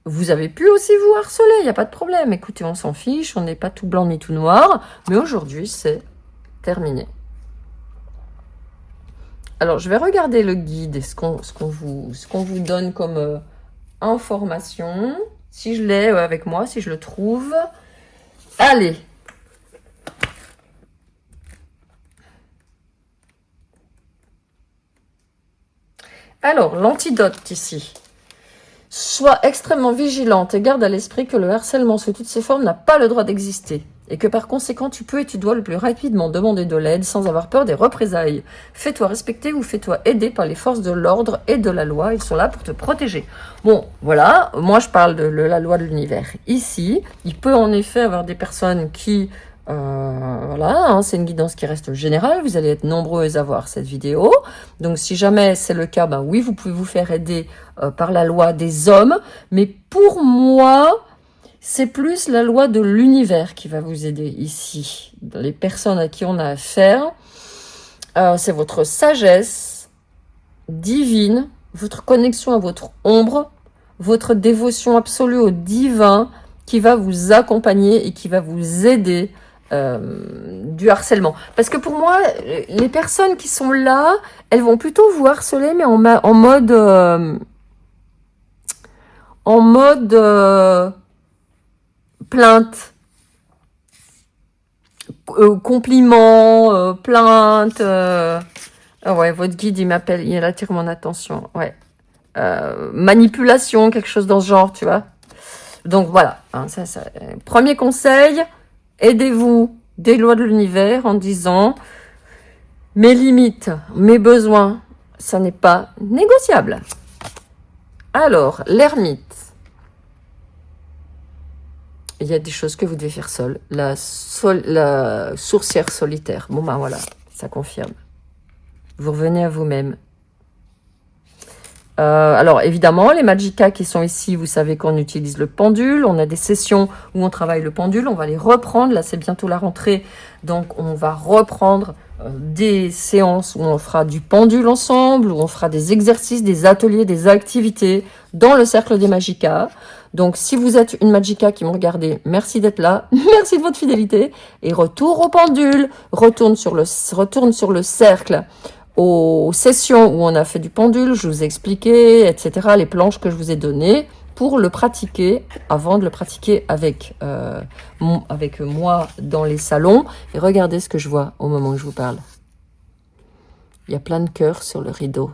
Vous avez pu aussi vous harceler, il n'y a pas de problème. Écoutez, on s'en fiche, on n'est pas tout blanc ni tout noir, mais aujourd'hui, c'est terminé. Alors, je vais regarder le guide et ce qu'on vous donne comme information. Si je l'ai avec moi, si je le trouve. Allez. Alors, l'antidote ici. Sois extrêmement vigilante et garde à l'esprit que le harcèlement sous toutes ses formes n'a pas le droit d'exister. Et que par conséquent, tu peux et tu dois le plus rapidement demander de l'aide sans avoir peur des représailles. Fais-toi respecter ou fais-toi aider par les forces de l'ordre et de la loi. Ils sont là pour te protéger. Bon, voilà, moi je parle de la loi de l'univers. Ici, il peut en effet avoir des personnes qui... voilà, hein, c'est une guidance qui reste générale. Vous allez être nombreuses à voir cette vidéo. Donc si jamais c'est le cas, ben oui, vous pouvez vous faire aider par la loi des hommes. Mais pour moi... c'est plus la loi de l'univers qui va vous aider ici. Les personnes à qui on a affaire, c'est votre sagesse divine, votre connexion à votre ombre, votre dévotion absolue au divin qui va vous accompagner et qui va vous aider du harcèlement. Parce que pour moi, les personnes qui sont là, elles vont plutôt vous harceler, mais en mode plainte, compliments, plainte. Ah ouais, votre guide, il m'appelle, il attire mon attention. Ouais. Manipulation, quelque chose dans ce genre, tu vois. Donc voilà. Hein, premier conseil, aidez-vous des lois de l'univers en disant mes limites, mes besoins, ça n'est pas négociable. Alors, l'ermite. Il y a des choses que vous devez faire seul. La sourcière solitaire. Bon, ben voilà, ça confirme. Vous revenez à vous-même. Alors, évidemment, les Magicka qui sont ici, vous savez qu'on utilise le pendule. On a des sessions où on travaille le pendule. On va les reprendre. Là, c'est bientôt la rentrée. Donc, on va reprendre des séances où on fera du pendule ensemble, où on fera des exercices, des ateliers, des activités dans le cercle des Magicas. Donc, si vous êtes une Magica qui me regardez, merci d'être là, merci de votre fidélité, et retour au pendule, retourne sur le cercle, aux sessions où on a fait du pendule, je vous ai expliqué, etc., les planches que je vous ai données, pour le pratiquer, avant de le pratiquer avec moi dans les salons. Et regardez ce que je vois au moment où je vous parle. Il y a plein de cœurs sur le rideau.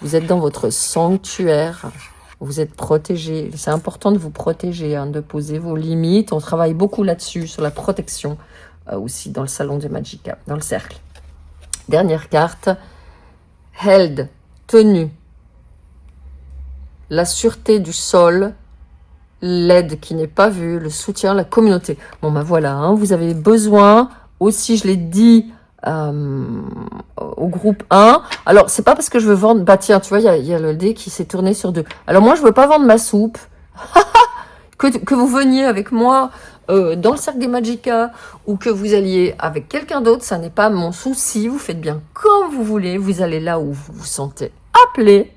Vous êtes dans votre sanctuaire, vous êtes protégé. C'est important de vous protéger, hein, de poser vos limites. On travaille beaucoup là-dessus, sur la protection, aussi dans le salon des Magicas, dans le cercle. Dernière carte, held, tenue. La sûreté du sol, l'aide qui n'est pas vue, le soutien, la communauté. Bon, ben voilà, hein, vous avez besoin, aussi je l'ai dit au groupe 1. Alors, c'est pas parce que je veux vendre... Bah tiens, tu vois, il y a le dé qui s'est tourné sur 2. Alors moi, je veux pas vendre ma soupe. que vous veniez avec moi dans le cercle des Magicas ou que vous alliez avec quelqu'un d'autre, ça n'est pas mon souci. Vous faites bien comme vous voulez. Vous allez là où vous vous sentez appelé.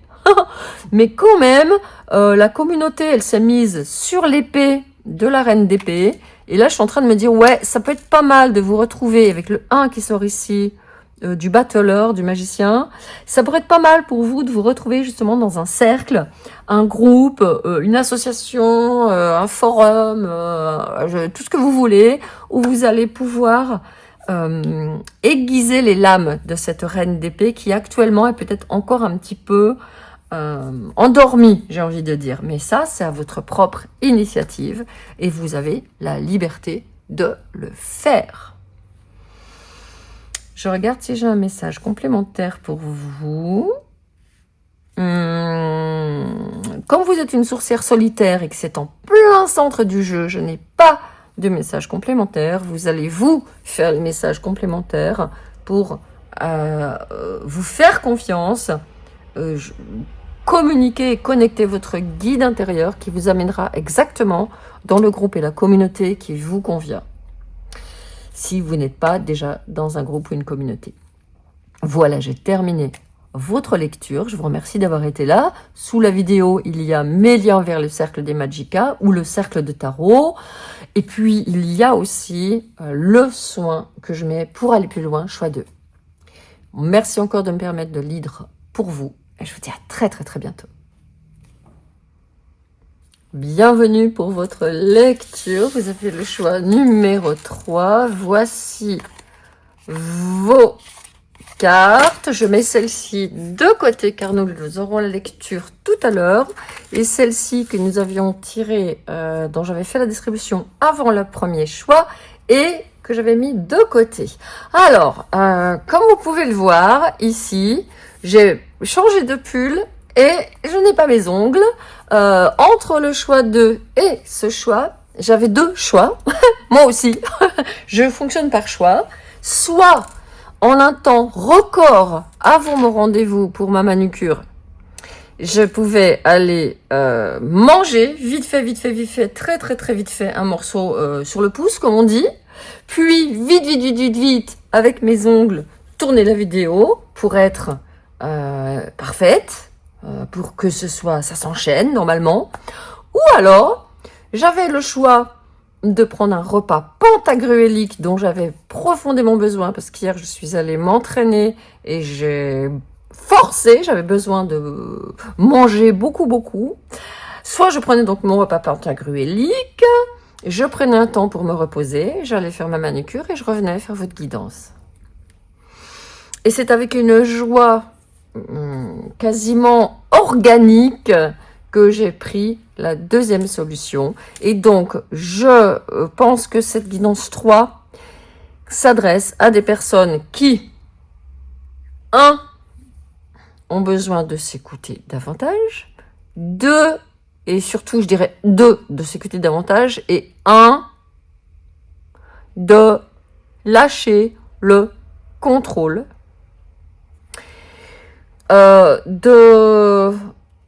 Mais quand même, la communauté, elle s'est mise sur l'épée de la reine d'épée. Et là, je suis en train de me dire, ouais, ça peut être pas mal de vous retrouver avec le 1 qui sort ici, du battleur, du magicien. Ça pourrait être pas mal pour vous de vous retrouver justement dans un cercle, un groupe, une association, un forum, tout ce que vous voulez, où vous allez pouvoir aiguiser les lames de cette reine d'épée qui actuellement est peut-être encore un petit peu endormi, j'ai envie de dire. Mais ça, c'est à votre propre initiative et vous avez la liberté de le faire. Je regarde si j'ai un message complémentaire pour vous. Comme vous êtes une sorcière solitaire et que c'est en plein centre du jeu, je n'ai pas de message complémentaire. Vous allez vous faire le message complémentaire pour vous faire confiance, communiquer et connecter votre guide intérieur qui vous amènera exactement dans le groupe et la communauté qui vous convient. Si vous n'êtes pas déjà dans un groupe ou une communauté. Voilà, j'ai terminé votre lecture. Je vous remercie d'avoir été là. Sous la vidéo, il y a mes liens vers le cercle des Magicas ou le cercle de tarot. Et puis, il y a aussi le soin que je mets pour aller plus loin, choix 2. Merci encore de me permettre de lire pour vous. Et je vous dis à très très très bientôt. Bienvenue pour votre lecture. Vous avez le choix numéro 3. Voici vos cartes. Je mets celle-ci de côté car nous aurons la lecture tout à l'heure. Et celle-ci que nous avions tirée, dont j'avais fait la distribution avant le premier choix et que j'avais mis de côté. Alors, comme vous pouvez le voir ici, j'ai changé de pull et je n'ai pas mes ongles. Entre le choix 2 et ce choix, j'avais 2 choix. Moi aussi, je fonctionne par choix. Soit en un temps record avant mon rendez-vous pour ma manucure, je pouvais aller manger vite fait, très très très vite fait, un morceau sur le pouce, comme on dit. Puis vite, avec mes ongles, tourner la vidéo pour être parfaite, pour que ça s'enchaîne normalement. Ou alors, j'avais le choix de prendre un repas pentagruélique dont j'avais profondément besoin parce qu'hier je suis allée m'entraîner et j'ai forcé, j'avais besoin de manger beaucoup. Soit je prenais donc mon repas pentagruélique, je prenais un temps pour me reposer, j'allais faire ma manucure et je revenais faire votre guidance. Et c'est avec une joie quasiment organique que j'ai pris la deuxième solution. Et donc, je pense que cette guidance 3 s'adresse à des personnes qui, 1, ont besoin de s'écouter davantage, 2, et surtout, je dirais 2, de s'écouter davantage, et 1, de lâcher le contrôle, de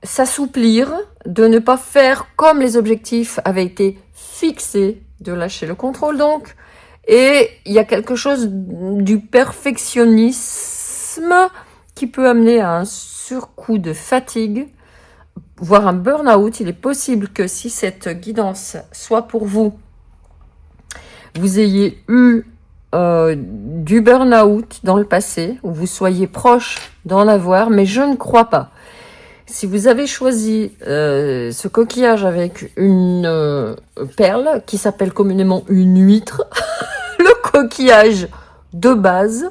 s'assouplir, de ne pas faire comme les objectifs avaient été fixés, de lâcher le contrôle donc, Et il y a quelque chose du perfectionnisme qui peut amener à un surcoût de fatigue, voire un burn-out. Il est possible que si cette guidance soit pour vous, vous ayez eu du burn-out dans le passé, ou vous soyez proche d'en avoir, mais je ne crois pas. Si vous avez choisi ce coquillage avec une perle qui s'appelle communément une huître, le coquillage de base,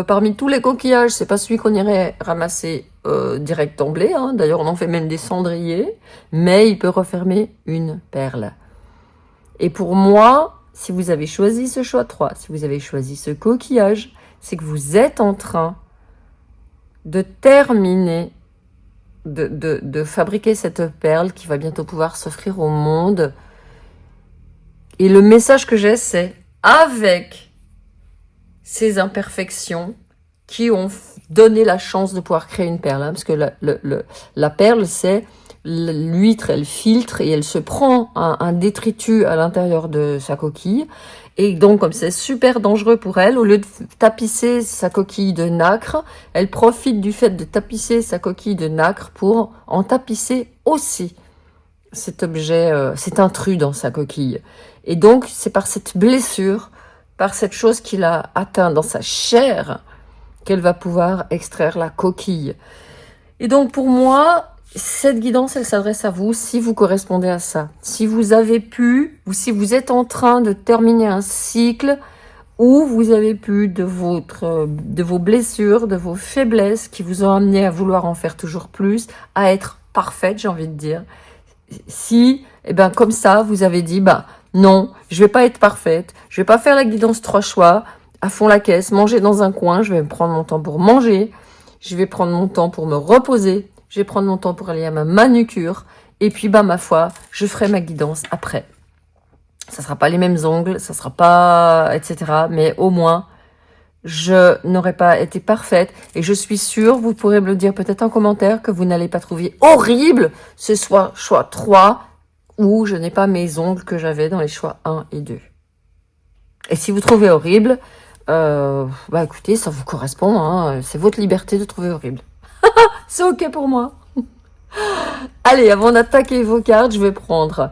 parmi tous les coquillages, c'est pas celui qu'on irait ramasser direct d'emblée. Hein. D'ailleurs, on en fait même des cendriers, mais il peut refermer une perle. Et pour moi, si vous avez choisi ce choix 3, si vous avez choisi ce coquillage, c'est que vous êtes en train de terminer de fabriquer cette perle qui va bientôt pouvoir s'offrir au monde. Et le message que j'ai, c'est avec ces imperfections qui ont donné la chance de pouvoir créer une perle. Hein, parce que la perle, c'est l'huître, elle filtre et elle se prend un détritus à l'intérieur de sa coquille. Et donc, comme c'est super dangereux pour elle, au lieu de tapisser sa coquille de nacre, elle profite du fait de tapisser sa coquille de nacre pour en tapisser aussi cet objet, cet intrus dans sa coquille. Et donc, c'est par cette blessure, par cette chose qu'il a atteint dans sa chair, qu'elle va pouvoir extraire la coquille. Et donc, pour moi, cette guidance, elle s'adresse à vous si vous correspondez à ça. Si vous avez pu, ou si vous êtes en train de terminer un cycle où vous avez pu de vos blessures, de vos faiblesses qui vous ont amené à vouloir en faire toujours plus, à être parfaite, j'ai envie de dire. Si, comme ça, vous avez dit, non, je vais pas être parfaite, je vais pas faire la guidance 3 choix, à fond la caisse, manger dans un coin, je vais me prendre mon temps pour manger, je vais prendre mon temps pour me reposer, je vais prendre mon temps pour aller à ma manucure, et puis, ma foi, je ferai ma guidance après. Ça sera pas les mêmes ongles, ça sera pas, etc. Mais au moins, je n'aurais pas été parfaite. Et je suis sûre, vous pourrez me le dire peut-être en commentaire, que vous n'allez pas trouver horrible ce soit choix 3, où je n'ai pas mes ongles que j'avais dans les choix 1 et 2. Et si vous trouvez horrible, écoutez, ça vous correspond, hein, c'est votre liberté de trouver horrible. C'est ok pour moi. Allez, avant d'attaquer vos cartes, je vais prendre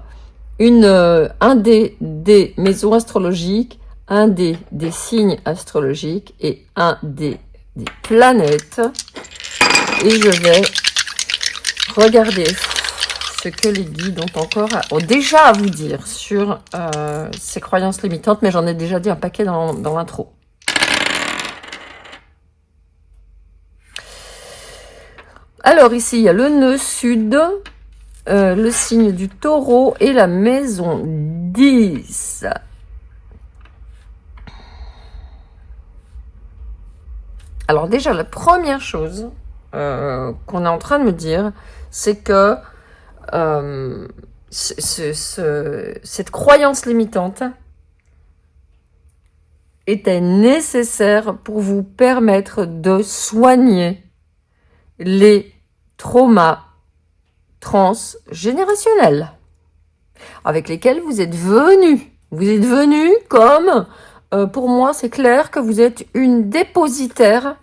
un des maisons astrologiques, un des signes astrologiques et un des planètes. Et je vais regarder ce que les guides ont déjà à vous dire sur ces croyances limitantes, mais j'en ai déjà dit un paquet dans l'intro. Alors ici, il y a le nœud sud, le signe du taureau et la maison 10. Alors déjà, la première chose qu'on est en train de me dire, c'est que cette croyance limitante était nécessaire pour vous permettre de soigner les traumas transgénérationnels avec lesquels vous êtes venus. Vous êtes venus comme, pour moi, c'est clair que vous êtes une dépositaire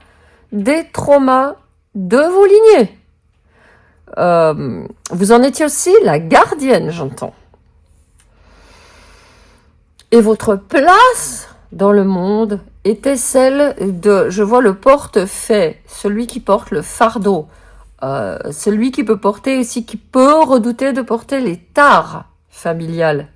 des traumas de vos lignées. Vous en étiez aussi la gardienne, j'entends. Et votre place dans le monde était celle de, je vois le porte-fait, celui qui porte le fardeau, celui qui peut porter aussi, qui peut redouter de porter les tares familiales.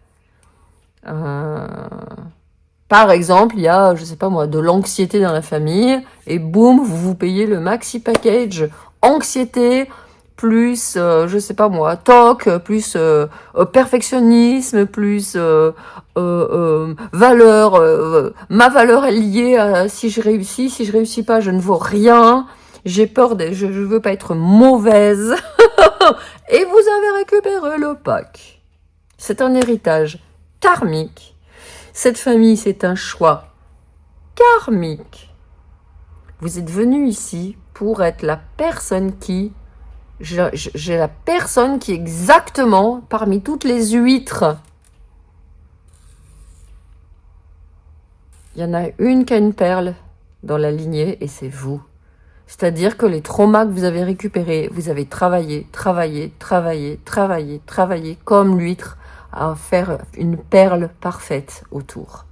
Par exemple, il y a, je sais pas moi, de l'anxiété dans la famille, et boum, vous payez le maxi package anxiété, plus, je sais pas moi, toc, plus perfectionnisme, plus valeur, ma valeur est liée à si je réussis pas, je ne vaux rien, j'ai peur, je veux pas être mauvaise, et vous avez récupéré le pack. C'est un héritage karmique. Cette famille, c'est un choix karmique. Vous êtes venu ici pour être la personne qui... J'ai la personne qui exactement, parmi toutes les huîtres il y en a une qui a une perle dans la lignée et c'est vous. C'est-à-dire que les traumas que vous avez récupérés, vous avez travaillé comme l'huître à faire une perle parfaite autour.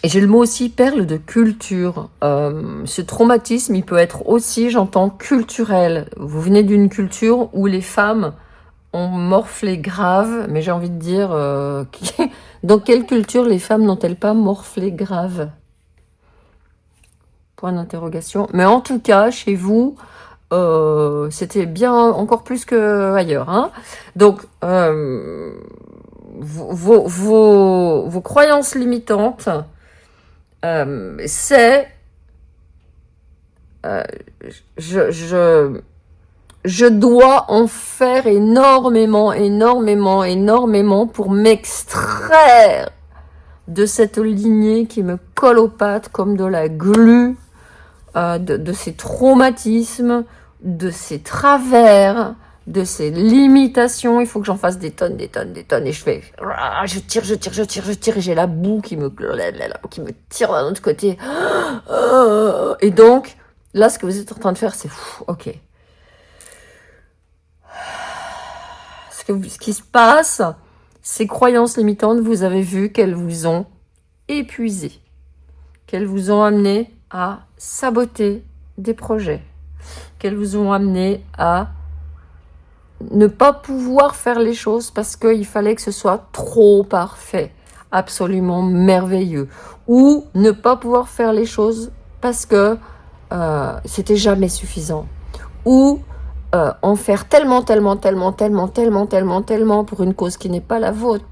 Et j'ai le mot aussi perle de culture. Ce traumatisme, il peut être aussi, j'entends, culturel. Vous venez d'une culture où les femmes ont morflé grave, mais j'ai envie de dire, dans quelle culture les femmes n'ont-elles pas morflé grave? Point d'interrogation. Mais en tout cas, chez vous, c'était bien encore plus qu'ailleurs. Hein. Donc, vos croyances limitantes, c'est... je dois en faire énormément pour m'extraire de cette lignée qui me colle aux pattes comme de la glu, de ces traumatismes, de ces travers, de ces limitations. Il faut que j'en fasse des tonnes, et je tire, et j'ai la boue qui me tire d'un autre côté. Et donc, là, ce que vous êtes en train de faire, c'est ok. Ce qui se passe, ces croyances limitantes, vous avez vu qu'elles vous ont épuisé, qu'elles vous ont amené à saboter des projets, qu'elles vous ont amené à ne pas pouvoir faire les choses parce qu'il fallait que ce soit trop parfait, absolument merveilleux, ou ne pas pouvoir faire les choses parce que c'était jamais suffisant, ou en faire tellement pour une cause qui n'est pas la vôtre,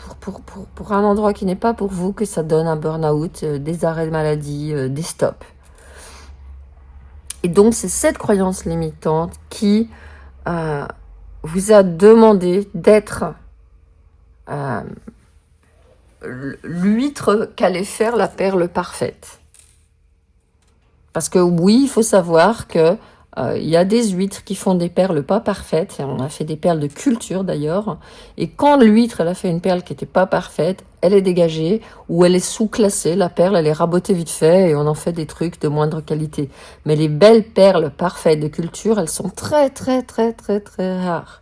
pour un endroit qui n'est pas pour vous, que ça donne un burn-out, des arrêts de maladie, des stops. Et donc, c'est cette croyance limitante qui vous a demandé d'être l'huître qu'allait faire la perle parfaite. Parce que oui, il faut savoir que il y a des huîtres qui font des perles pas parfaites. On a fait des perles de culture d'ailleurs. Et quand l'huître elle a fait une perle qui n'était pas parfaite, elle est dégagée ou elle est sous-classée. La perle, elle est rabotée vite fait et on en fait des trucs de moindre qualité. Mais les belles perles parfaites de culture, elles sont très rares.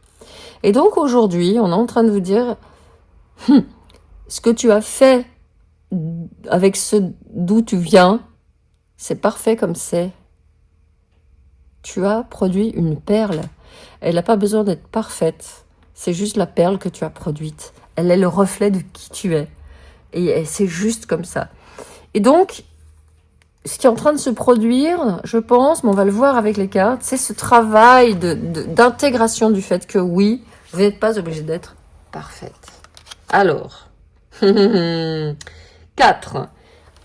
Et donc aujourd'hui, on est en train de vous dire ce que tu as fait avec ce d'où tu viens, c'est parfait comme c'est. Tu as produit une perle. Elle n'a pas besoin d'être parfaite. C'est juste la perle que tu as produite. Elle est le reflet de qui tu es. Et c'est juste comme ça. Et donc, ce qui est en train de se produire, je pense, mais on va le voir avec les cartes, c'est ce travail d'intégration du fait que oui, vous n'êtes pas obligé d'être parfaite. Alors, 4.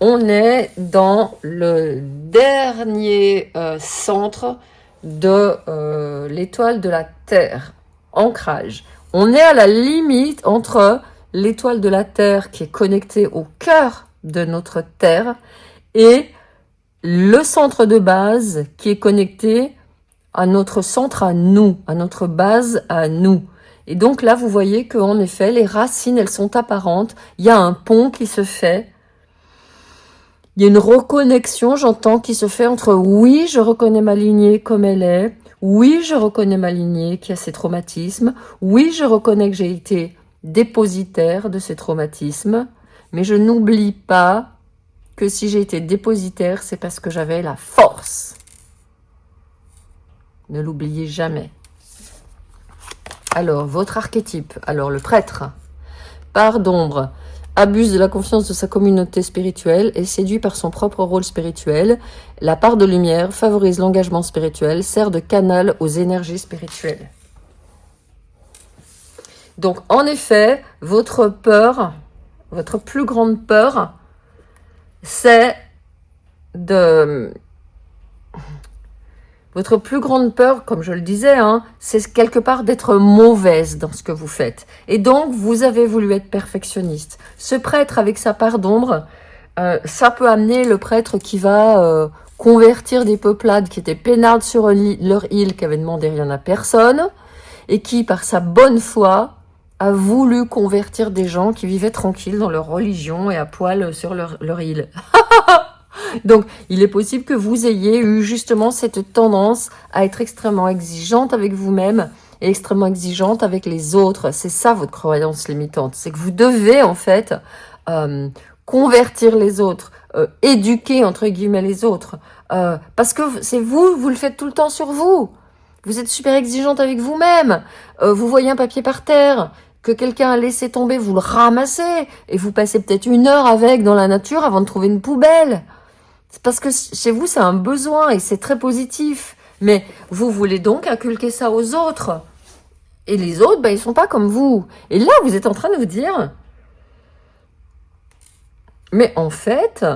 On est dans le dernier centre de l'étoile de la Terre, ancrage. On est à la limite entre l'étoile de la Terre qui est connectée au cœur de notre Terre et le centre de base qui est connecté à notre centre à nous, à notre base à nous. Et donc là, vous voyez qu'en effet, les racines, elles sont apparentes. Il y a un pont qui se fait. Il y a une reconnexion, j'entends, qui se fait entre oui, je reconnais ma lignée comme elle est, oui, je reconnais ma lignée qui a ses traumatismes, oui, je reconnais que j'ai été dépositaire de ces traumatismes, mais je n'oublie pas que si j'ai été dépositaire, c'est parce que j'avais la force. Ne l'oubliez jamais. Alors, votre archétype, alors le prêtre, part d'ombre, abuse de la confiance de sa communauté spirituelle et séduit par son propre rôle spirituel. La part de lumière favorise l'engagement spirituel, sert de canal aux énergies spirituelles. Donc, en effet, votre peur, votre plus grande peur, c'est de... Votre plus grande peur, comme je le disais, c'est quelque part d'être mauvaise dans ce que vous faites. Et donc, vous avez voulu être perfectionniste. Ce prêtre avec sa part d'ombre, ça peut amener le prêtre qui va convertir des peuplades qui étaient peinardes sur leur île, qui avaient demandé rien à personne, et qui, par sa bonne foi, a voulu convertir des gens qui vivaient tranquilles dans leur religion et à poil sur leur île. Donc, il est possible que vous ayez eu justement cette tendance à être extrêmement exigeante avec vous-même et extrêmement exigeante avec les autres. C'est ça votre croyance limitante. C'est que vous devez en fait convertir les autres, éduquer entre guillemets les autres. Parce que c'est vous le faites tout le temps sur vous. Vous êtes super exigeante avec vous-même. Vous voyez un papier par terre que quelqu'un a laissé tomber, vous le ramassez et vous passez peut-être 1 heure avec dans la nature avant de trouver une poubelle. C'est parce que chez vous, c'est un besoin et c'est très positif. Mais vous voulez donc inculquer ça aux autres. Et les autres, ben, ils sont pas comme vous. Et là, vous êtes en train de vous dire, mais en fait,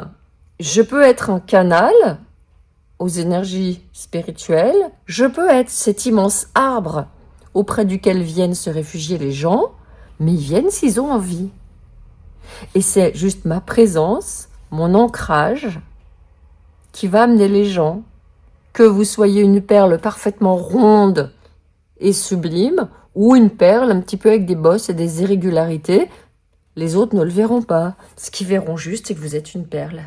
je peux être un canal aux énergies spirituelles. Je peux être cet immense arbre auprès duquel viennent se réfugier les gens, mais ils viennent s'ils ont envie. Et c'est juste ma présence, mon ancrage, qui va amener les gens, que vous soyez une perle parfaitement ronde et sublime, ou une perle un petit peu avec des bosses et des irrégularités, les autres ne le verront pas. Ce qu'ils verront juste, c'est que vous êtes une perle.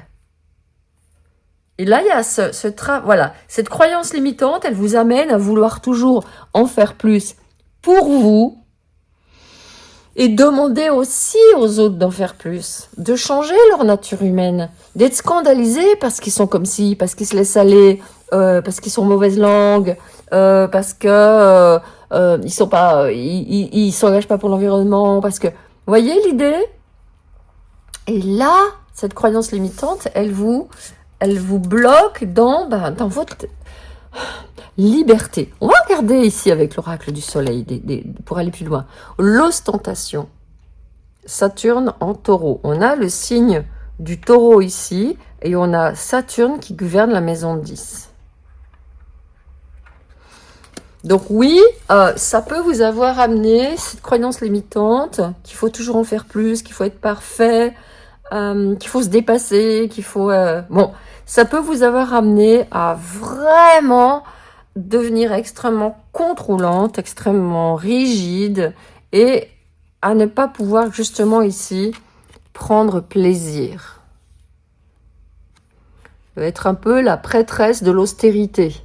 Et là, il y a voilà, cette croyance limitante, elle vous amène à vouloir toujours en faire plus pour vous et demander aussi aux autres d'en faire plus, de changer leur nature humaine, d'être scandalisés parce qu'ils sont comme ci, parce qu'ils se laissent aller, parce qu'ils sont mauvaise langue, parce que ils sont pas, ils s'engagent pas pour l'environnement, parce que, vous voyez l'idée? Et là, cette croyance limitante, elle vous bloque dans votre liberté. On va regarder ici avec l'oracle du soleil pour aller plus loin. L'ostentation. Saturne en taureau. On a le signe du taureau ici et on a Saturne qui gouverne la maison 10. Donc oui, ça peut vous avoir amené cette croyance limitante qu'il faut toujours en faire plus, qu'il faut être parfait, qu'il faut se dépasser, qu'il faut... Bon, ça peut vous avoir amené à vraiment devenir extrêmement contrôlante, extrêmement rigide et à ne pas pouvoir justement ici prendre plaisir. Être un peu la prêtresse de l'austérité,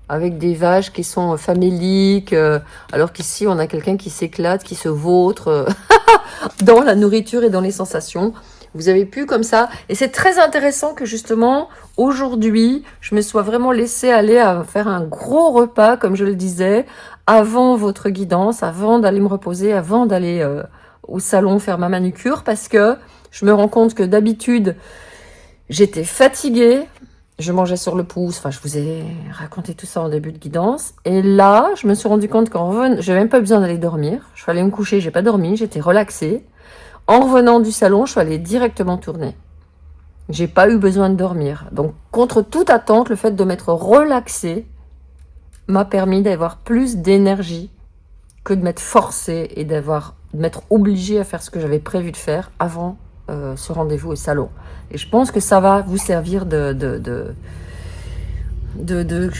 avec des vaches qui sont faméliques, alors qu'ici on a quelqu'un qui s'éclate, qui se vautre dans la nourriture et dans les sensations. Vous avez pu comme ça, et c'est très intéressant que justement, aujourd'hui, je me sois vraiment laissée aller à faire un gros repas, comme je le disais, avant votre guidance, avant d'aller me reposer, avant d'aller au salon faire ma manucure, parce que je me rends compte que d'habitude, j'étais fatiguée, je mangeais sur le pouce, enfin je vous ai raconté tout ça en début de guidance, et là, je me suis rendu compte qu'en revenant, j'avais même pas besoin d'aller dormir, je suis allée me coucher, j'ai pas dormi, j'étais relaxée. En revenant du salon, je suis allée directement tourner. J'ai pas eu besoin de dormir. Donc, contre toute attente, le fait de m'être relaxée m'a permis d'avoir plus d'énergie que de m'être forcée et de m'être obligée à faire ce que j'avais prévu de faire avant ce rendez-vous au salon. Et je pense que ça va vous servir je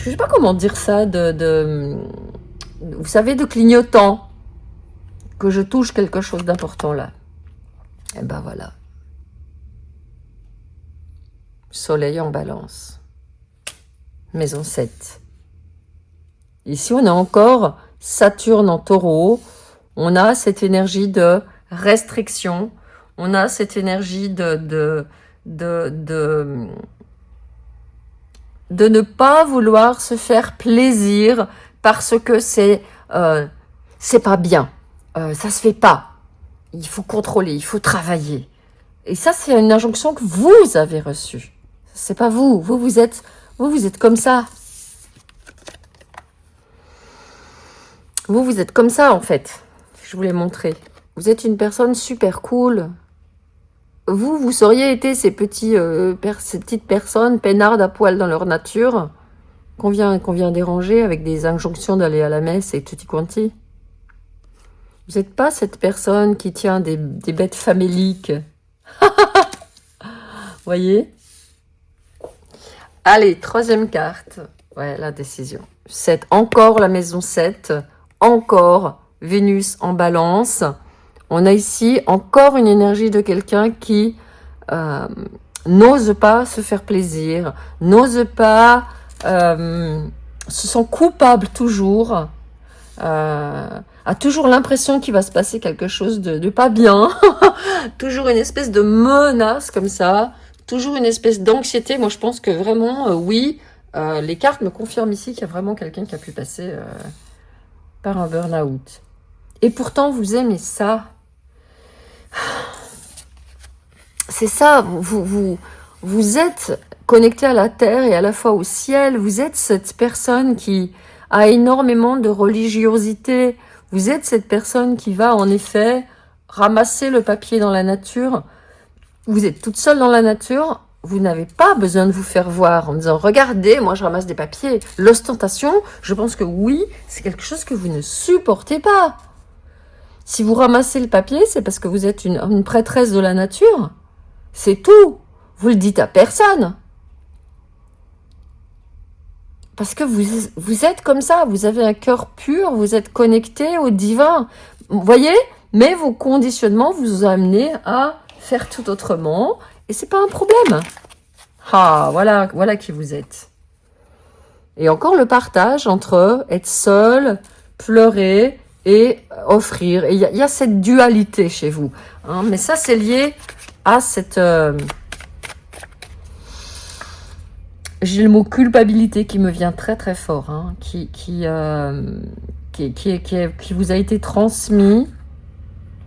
sais pas comment dire ça, vous savez, de clignotant, que je touche quelque chose d'important là. Et ben voilà. Soleil en balance. Maison 7. Ici, on a encore Saturne en taureau. On a cette énergie de restriction. On a cette énergie de ne pas vouloir se faire plaisir parce que c'est pas bien. Ça se fait pas. Il faut contrôler, il faut travailler. Et ça, c'est une injonction que vous avez reçue. C'est pas vous. Vous êtes comme ça. Vous êtes comme ça, en fait. Je vous l'ai montré. Vous êtes une personne super cool. Vous seriez été ces petites personnes peinardes à poil dans leur nature qu'on vient déranger avec des injonctions d'aller à la messe et tutti quanti. Vous n'êtes pas cette personne qui tient des bêtes faméliques. Voyez? Allez, 3e carte. Ouais, la décision. 7. Encore la maison 7. Encore Vénus en balance. On a ici encore une énergie de quelqu'un qui n'ose pas se faire plaisir, n'ose pas, se sent coupable toujours, a toujours l'impression qu'il va se passer quelque chose de pas bien, toujours une espèce de menace comme ça, toujours une espèce d'anxiété. Moi, je pense que vraiment, oui, les cartes me confirment ici qu'il y a vraiment quelqu'un qui a pu passer par un burn-out. Et pourtant, vous aimez ça. C'est ça, vous êtes connecté à la terre et à la fois au ciel. Vous êtes cette personne qui a énormément de religiosité. Vous êtes cette personne qui va en effet ramasser le papier dans la nature. Vous êtes toute seule dans la nature. Vous n'avez pas besoin de vous faire voir en disant « Regardez, moi je ramasse des papiers ». L'ostentation, je pense que oui, c'est quelque chose que vous ne supportez pas. Si vous ramassez le papier, c'est parce que vous êtes une prêtresse de la nature. C'est tout. Vous le dites à personne. Parce que vous êtes comme ça. Vous avez un cœur pur. Vous êtes connecté au divin. Vous voyez? Mais vos conditionnements vous ont amené à faire tout autrement. Et c'est pas un problème. Ah, voilà qui vous êtes. Et encore le partage entre être seul, pleurer et offrir. Et il y a cette dualité chez vous. Hein, mais ça, c'est lié à cette... j'ai le mot culpabilité qui me vient très très fort, hein, qui vous a été transmis.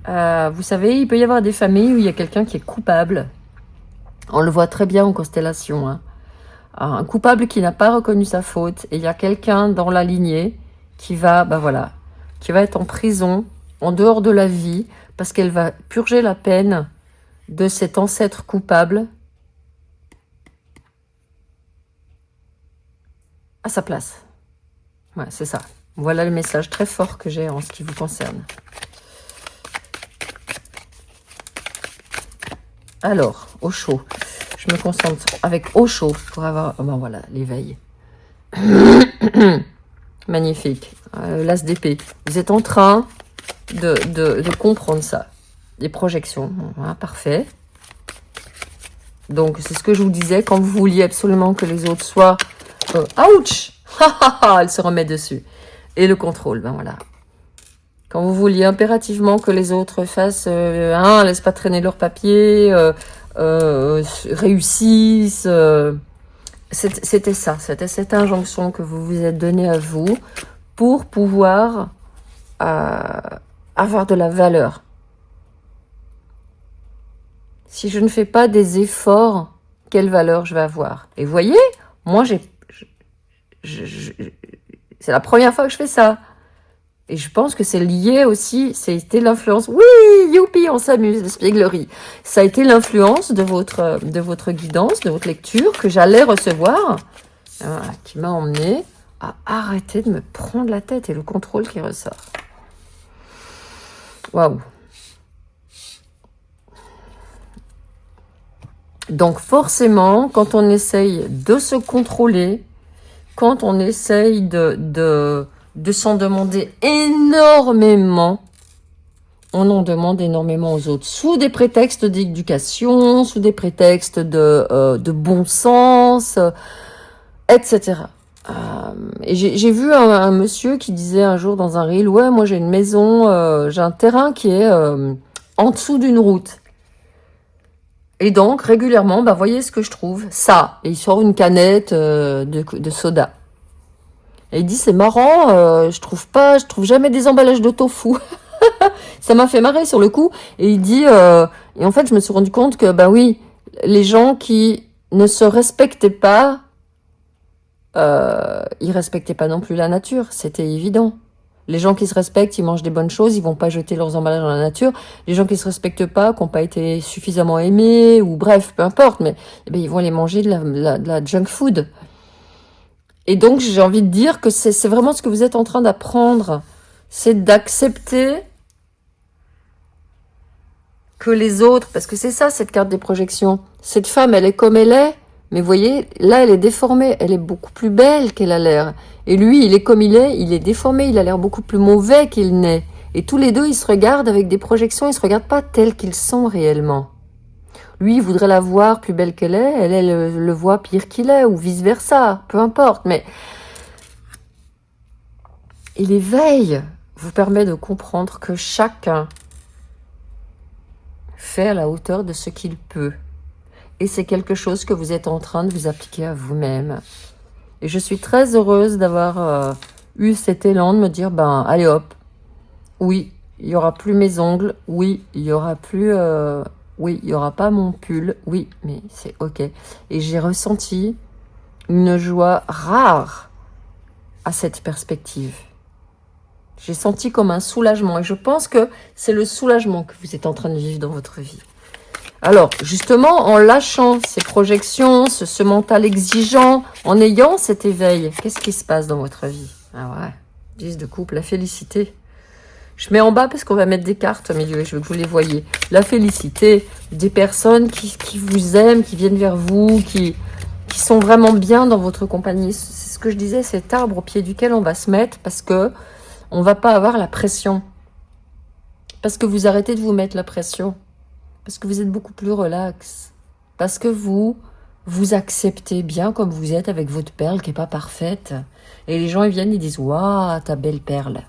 Vous savez, il peut y avoir des familles où il y a quelqu'un qui est coupable. On le voit très bien en constellation. Hein. Un coupable qui n'a pas reconnu sa faute. Et il y a quelqu'un dans la lignée qui va, qui va être en prison, en dehors de la vie, parce qu'elle va purger la peine de cet ancêtre coupable à sa place. Ouais, c'est ça. Voilà le message très fort que j'ai en ce qui vous concerne. Alors, au chaud. Je me concentre avec au chaud pour avoir... voilà, l'éveil. Magnifique. L'as d'épée. Vous êtes en train de comprendre ça. Les projections. Voilà, parfait. Donc, c'est ce que je vous disais. Quand vous vouliez absolument que les autres soient... ouch. Elle se remet dessus. Et le contrôle, voilà. Quand vous vouliez impérativement que les autres fassent... laissent pas traîner leurs papiers... réussissent. C'était ça. C'était cette injonction que vous vous êtes donnée à vous pour pouvoir avoir de la valeur. Si je ne fais pas des efforts, quelle valeur je vais avoir? Et vous voyez, moi, c'est la première fois que je fais ça. Et je pense que c'est lié aussi, c'était l'influence. Oui, youpi, on s'amuse, l'espièglerie. Ça a été l'influence de votre guidance, de votre lecture que j'allais recevoir, qui m'a emmené à arrêter de me prendre la tête et le contrôle qui ressort. Waouh. Donc forcément, quand on essaye de se contrôler, quand on essaye de s'en demander énormément, on en demande énormément aux autres, sous des prétextes d'éducation, sous des prétextes de bon sens, etc. Et j'ai vu un monsieur qui disait un jour dans un reel, ouais, moi j'ai une maison, j'ai un terrain qui est en dessous d'une route. Et donc, régulièrement, voyez ce que je trouve, ça. Et il sort une canette de soda. Et il dit, c'est marrant, je trouve jamais des emballages de tofu. Ça m'a fait marrer sur le coup. Et il dit, et en fait, je me suis rendu compte que, oui, les gens qui ne se respectaient pas, ils respectaient pas non plus la nature. C'était évident. Les gens qui se respectent, ils mangent des bonnes choses, ils vont pas jeter leurs emballages dans la nature. Les gens qui se respectent pas, qui n'ont pas été suffisamment aimés, ou bref, peu importe, mais ils vont aller manger de la junk food. Et donc, j'ai envie de dire que c'est vraiment ce que vous êtes en train d'apprendre. C'est d'accepter que les autres... Parce que c'est ça, cette carte des projections. Cette femme, elle est comme elle est. Mais vous voyez, là, elle est déformée. Elle est beaucoup plus belle qu'elle a l'air. Et lui, il est comme il est déformé. Il a l'air beaucoup plus mauvais qu'il n'est. Et tous les deux, ils se regardent avec des projections, ils se regardent pas tels qu'ils sont réellement. Lui, il voudrait la voir plus belle qu'elle est, elle le voit pire qu'il est, ou vice-versa, peu importe. Mais et l'éveil vous permet de comprendre que chacun fait à la hauteur de ce qu'il peut. Et c'est quelque chose que vous êtes en train de vous appliquer à vous-même. Et je suis très heureuse d'avoir eu cet élan de me dire, ben, allez hop, oui, il n'y aura plus mes ongles, oui, il n'y aura plus... oui, il n'y aura pas mon pull, oui, mais c'est ok. Et j'ai ressenti une joie rare à cette perspective. J'ai senti comme un soulagement. Et je pense que c'est le soulagement que vous êtes en train de vivre dans votre vie. Alors, justement, en lâchant ces projections, ce mental exigeant, en ayant cet éveil, qu'est-ce qui se passe dans votre vie? Ah ouais, 10 de coupe, la félicité. Je mets en bas parce qu'on va mettre des cartes au milieu et je veux que vous les voyez. La félicité, des personnes qui vous aiment, qui viennent vers vous, qui sont vraiment bien dans votre compagnie. C'est ce que je disais, cet arbre au pied duquel on va se mettre parce que on va pas avoir la pression. Parce que vous arrêtez de vous mettre la pression. Parce que vous êtes beaucoup plus relax. Parce que vous acceptez bien comme vous êtes avec votre perle qui n'est pas parfaite. Et les gens, ils viennent, ils disent « Waouh, ta belle perle !»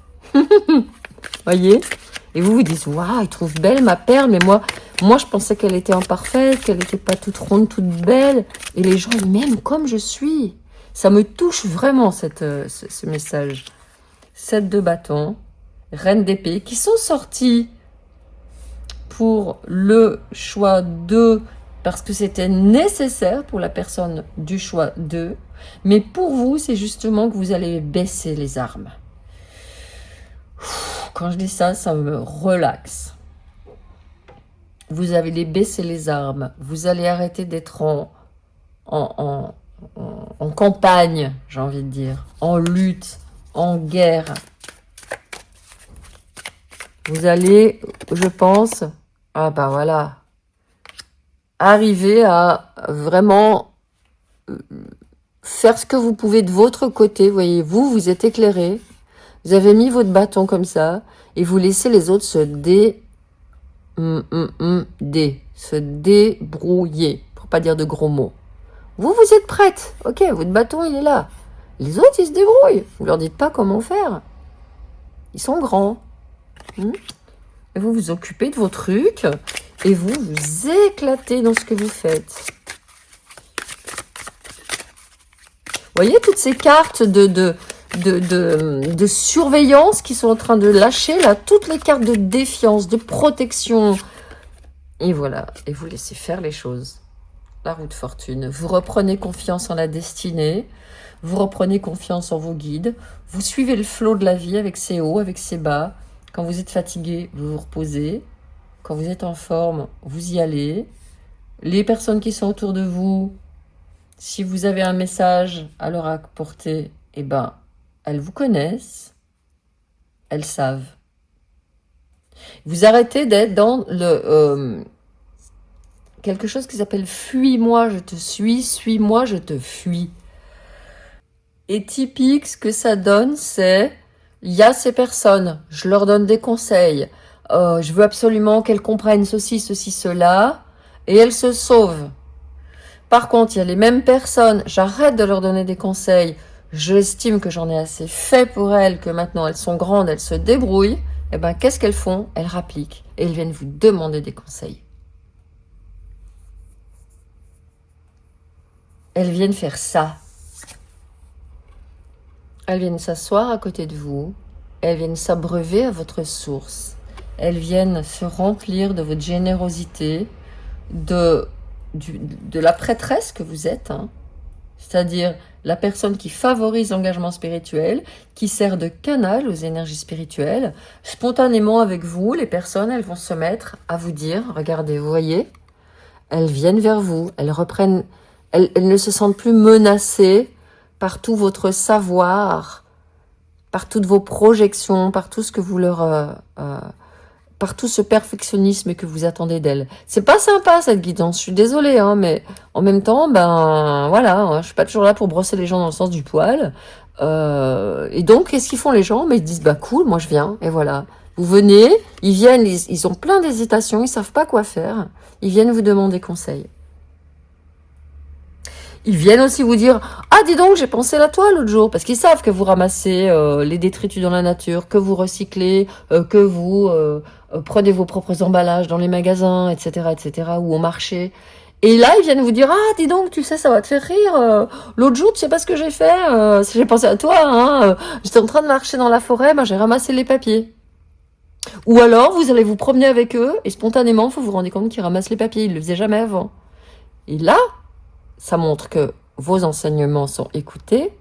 Voyez? Et vous dites « Waouh, ils trouvent belle ma perle, mais moi je pensais qu'elle était imparfaite, qu'elle n'était pas toute ronde, toute belle. » Et les gens, ils m'aiment comme je suis. Ça me touche vraiment, ce message. 7 de bâton, reine d'épée, qui sont sortis pour le choix 2, parce que c'était nécessaire pour la personne du choix 2. Mais pour vous, c'est justement que vous allez baisser les armes. Quand je dis ça, ça me relaxe. Vous allez baisser les armes. Vous allez arrêter d'être en campagne, j'ai envie de dire, en lutte, en guerre. Vous allez, je pense, ah bah voilà, arriver à vraiment faire ce que vous pouvez de votre côté. Voyez, vous êtes éclairé, vous avez mis votre bâton comme ça, et vous laissez les autres se se débrouiller, pour pas dire de gros mots. Vous êtes prête, ok, votre bâton il est là. Les autres ils se débrouillent, vous leur dites pas comment faire. Ils sont grands. Et vous vous occupez de vos trucs et vous vous éclatez dans ce que vous faites. Vous voyez toutes ces cartes de surveillance qui sont en train de lâcher, là, toutes les cartes de défiance, de protection. Et voilà, et vous laissez faire les choses. La roue de fortune. Vous reprenez confiance en la destinée, vous reprenez confiance en vos guides, vous suivez le flot de la vie avec ses hauts, avec ses bas. Quand vous êtes fatigué, vous vous reposez. Quand vous êtes en forme, vous y allez. Les personnes qui sont autour de vous, si vous avez un message à leur apporter, eh ben, elles vous connaissent, elles savent. Vous arrêtez d'être dans le quelque chose qui s'appelle « fuis-moi, je te suis, suis-moi, je te fuis ». Et typique, ce que ça donne, c'est... Il y a ces personnes, je leur donne des conseils, je veux absolument qu'elles comprennent ceci, ceci, cela, et elles se sauvent. Par contre, il y a les mêmes personnes, j'arrête de leur donner des conseils, j'estime que j'en ai assez fait pour elles, que maintenant elles sont grandes, elles se débrouillent, et bien qu'est-ce qu'elles font? Elles rappliquent, et elles viennent vous demander des conseils. Elles viennent faire ça. Elles viennent s'asseoir à côté de vous, elles viennent s'abreuver à votre source, elles viennent se remplir de votre générosité, de la prêtresse que vous êtes, hein. C'est-à-dire la personne qui favorise l'engagement spirituel, qui sert de canal aux énergies spirituelles. Spontanément avec vous, les personnes, elles vont se mettre à vous dire, regardez, vous voyez, elles viennent vers vous, elles reprennent, elles ne se sentent plus menacées par tout votre savoir, par toutes vos projections, par tout ce que vous leur... par tout ce perfectionnisme que vous attendez d'elles. C'est pas sympa cette guidance, je suis désolée, hein, mais en même temps, ben voilà, hein, je suis pas toujours là pour brosser les gens dans le sens du poil. Et donc, qu'est-ce qu'ils font les gens? Mais ils disent, bah cool, moi je viens, et voilà. Vous venez, ils viennent, ils ont plein d'hésitations, ils savent pas quoi faire. Ils viennent vous demander conseil. Ils viennent aussi vous dire « Ah, dis donc, j'ai pensé à toi l'autre jour », parce qu'ils savent que vous ramassez les détritus dans la nature, que vous recyclez, que vous prenez vos propres emballages dans les magasins, etc., ou au marché. Et là, ils viennent vous dire « Ah, dis donc, tu sais, ça va te faire rire. L'autre jour, tu sais pas ce que j'ai fait. J'ai pensé à toi. Hein, j'étais en train de marcher dans la forêt, ben, j'ai ramassé les papiers. » Ou alors, vous allez vous promener avec eux, et spontanément, vous vous rendez compte qu'ils ramassent les papiers. Ils le faisaient jamais avant. Et là, ça montre que vos enseignements sont écoutés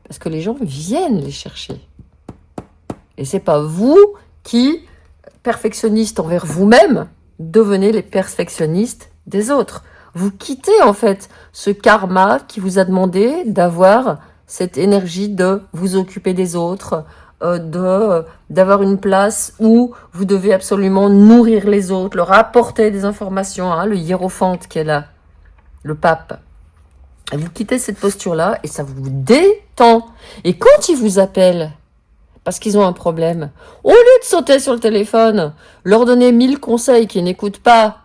parce que les gens viennent les chercher. Et c'est pas vous qui, perfectionnistes envers vous-même, devenez les perfectionnistes des autres. Vous quittez en fait ce karma qui vous a demandé d'avoir cette énergie de vous occuper des autres, d'avoir une place où vous devez absolument nourrir les autres, leur apporter des informations, hein, le hiérophante qui est là, le pape. Et vous quittez cette posture-là et ça vous détend. Et quand ils vous appellent, parce qu'ils ont un problème, au lieu de sauter sur le téléphone, leur donner 1000 conseils qu'ils n'écoutent pas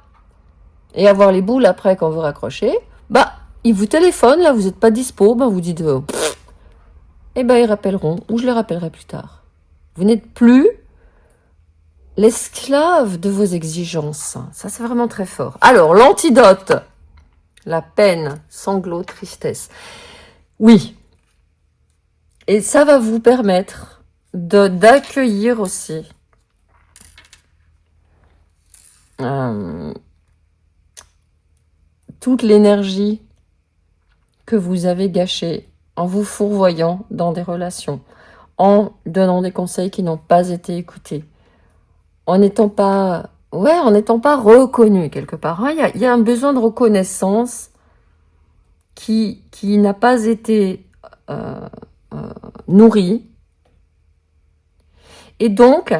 et avoir les boules après quand vous raccrochez, bah, ils vous téléphonent, là, vous n'êtes pas dispo, bah, vous dites, eh ben, ils rappelleront, ou je les rappellerai plus tard. Vous n'êtes plus l'esclave de vos exigences. Ça, c'est vraiment très fort. Alors, l'antidote. La peine, sanglot, tristesse. Oui. Et ça va vous permettre d'accueillir aussi toute l'énergie que vous avez gâchée en vous fourvoyant dans des relations, en donnant des conseils qui n'ont pas été écoutés, en n'étant pas reconnu quelque part. Il y a un besoin de reconnaissance qui n'a pas été nourri. Et donc,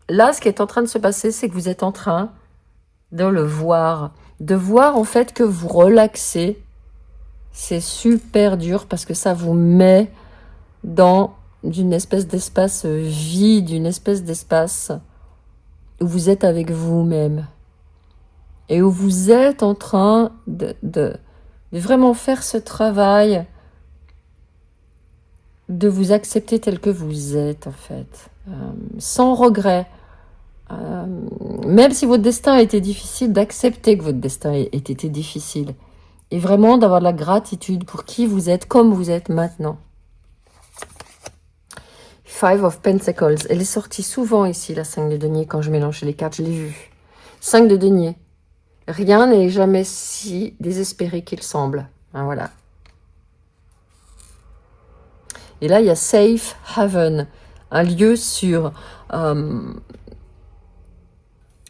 là, ce qui est en train de se passer, c'est que vous êtes en train de le voir. De voir en fait que vous relaxez. C'est super dur parce que ça vous met dans une espèce d'espace vide, une espèce d'espace où vous êtes avec vous-même et où vous êtes en train de vraiment faire ce travail de vous accepter tel que vous êtes en fait, sans regret, même si votre destin a été difficile, d'accepter que votre destin ait été difficile et vraiment d'avoir de la gratitude pour qui vous êtes, comme vous êtes maintenant. Five of Pentacles. Elle est sortie souvent ici, la 5 de denier, quand je mélange les cartes, je l'ai vue. 5 de denier. Rien n'est jamais si désespéré qu'il semble. Hein, voilà. Et là, il y a Safe Haven, un lieu sûr.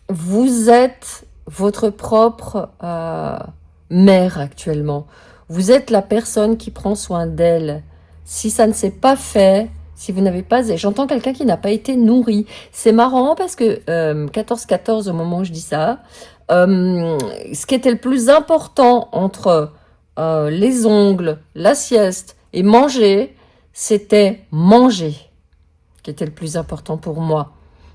Vous êtes votre propre mère actuellement. Vous êtes la personne qui prend soin d'elle. Si ça ne s'est pas fait, si vous n'avez pas... J'entends quelqu'un qui n'a pas été nourri. C'est marrant parce que 14-14 au moment où je dis ça, ce qui était le plus important entre les ongles, la sieste et manger, c'était manger qui était le plus important pour moi.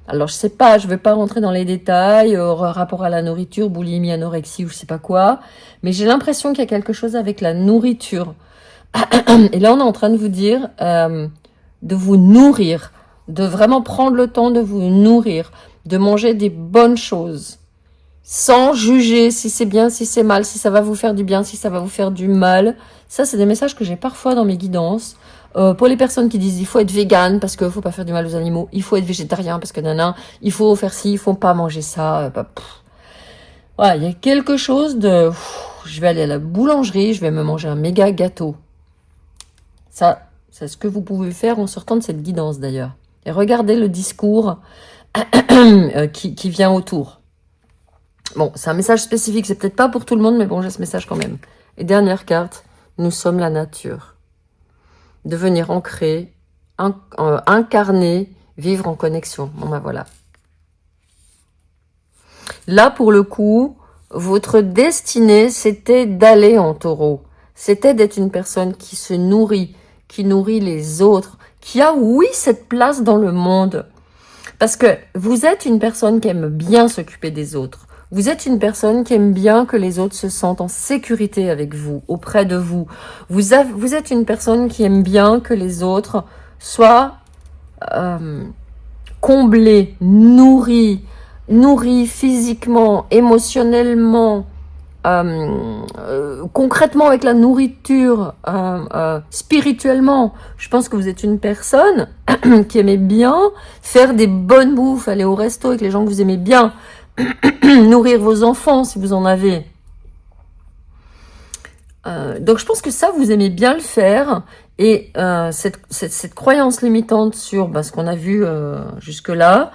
Alors, je sais pas, je vais pas rentrer dans les détails, rapport à la nourriture, boulimie, anorexie ou je sais pas quoi, mais j'ai l'impression qu'il y a quelque chose avec la nourriture. Et là, on est en train de vous dire de vous nourrir, de vraiment prendre le temps de vous nourrir, de manger des bonnes choses, sans juger si c'est bien, si c'est mal, si ça va vous faire du bien, si ça va vous faire du mal. Ça, c'est des messages que j'ai parfois dans mes guidances. Pour les personnes qui disent il faut être vegan parce qu'il faut pas faire du mal aux animaux, il faut être végétarien parce que il faut faire ci, il faut pas manger ça. Voilà, il y a quelque chose de... je vais aller à la boulangerie, je vais me manger un méga gâteau. Ça, c'est ce que vous pouvez faire en sortant de cette guidance d'ailleurs. Et regardez le discours qui vient autour. Bon, c'est un message spécifique, c'est peut-être pas pour tout le monde, mais bon, j'ai ce message quand même. Et dernière carte, nous sommes la nature. Devenir ancré, incarner, vivre en connexion. Bon ben voilà. Là, pour le coup, votre destinée, c'était d'aller en taureau. C'était d'être une personne qui se nourrit, qui nourrit les autres, qui a, oui, cette place dans le monde. Parce que vous êtes une personne qui aime bien s'occuper des autres. Vous êtes une personne qui aime bien que les autres se sentent en sécurité avec vous, auprès de vous. Vous êtes une personne qui aime bien que les autres soient comblés, nourris physiquement, émotionnellement, concrètement avec la nourriture, spirituellement. Je pense que vous êtes une personne qui aimait bien faire des bonnes bouffes, aller au resto avec les gens que vous aimez bien, nourrir vos enfants si vous en avez. Donc je pense que ça, vous aimez bien le faire. Et cette croyance limitante sur ce qu'on a vu jusque-là,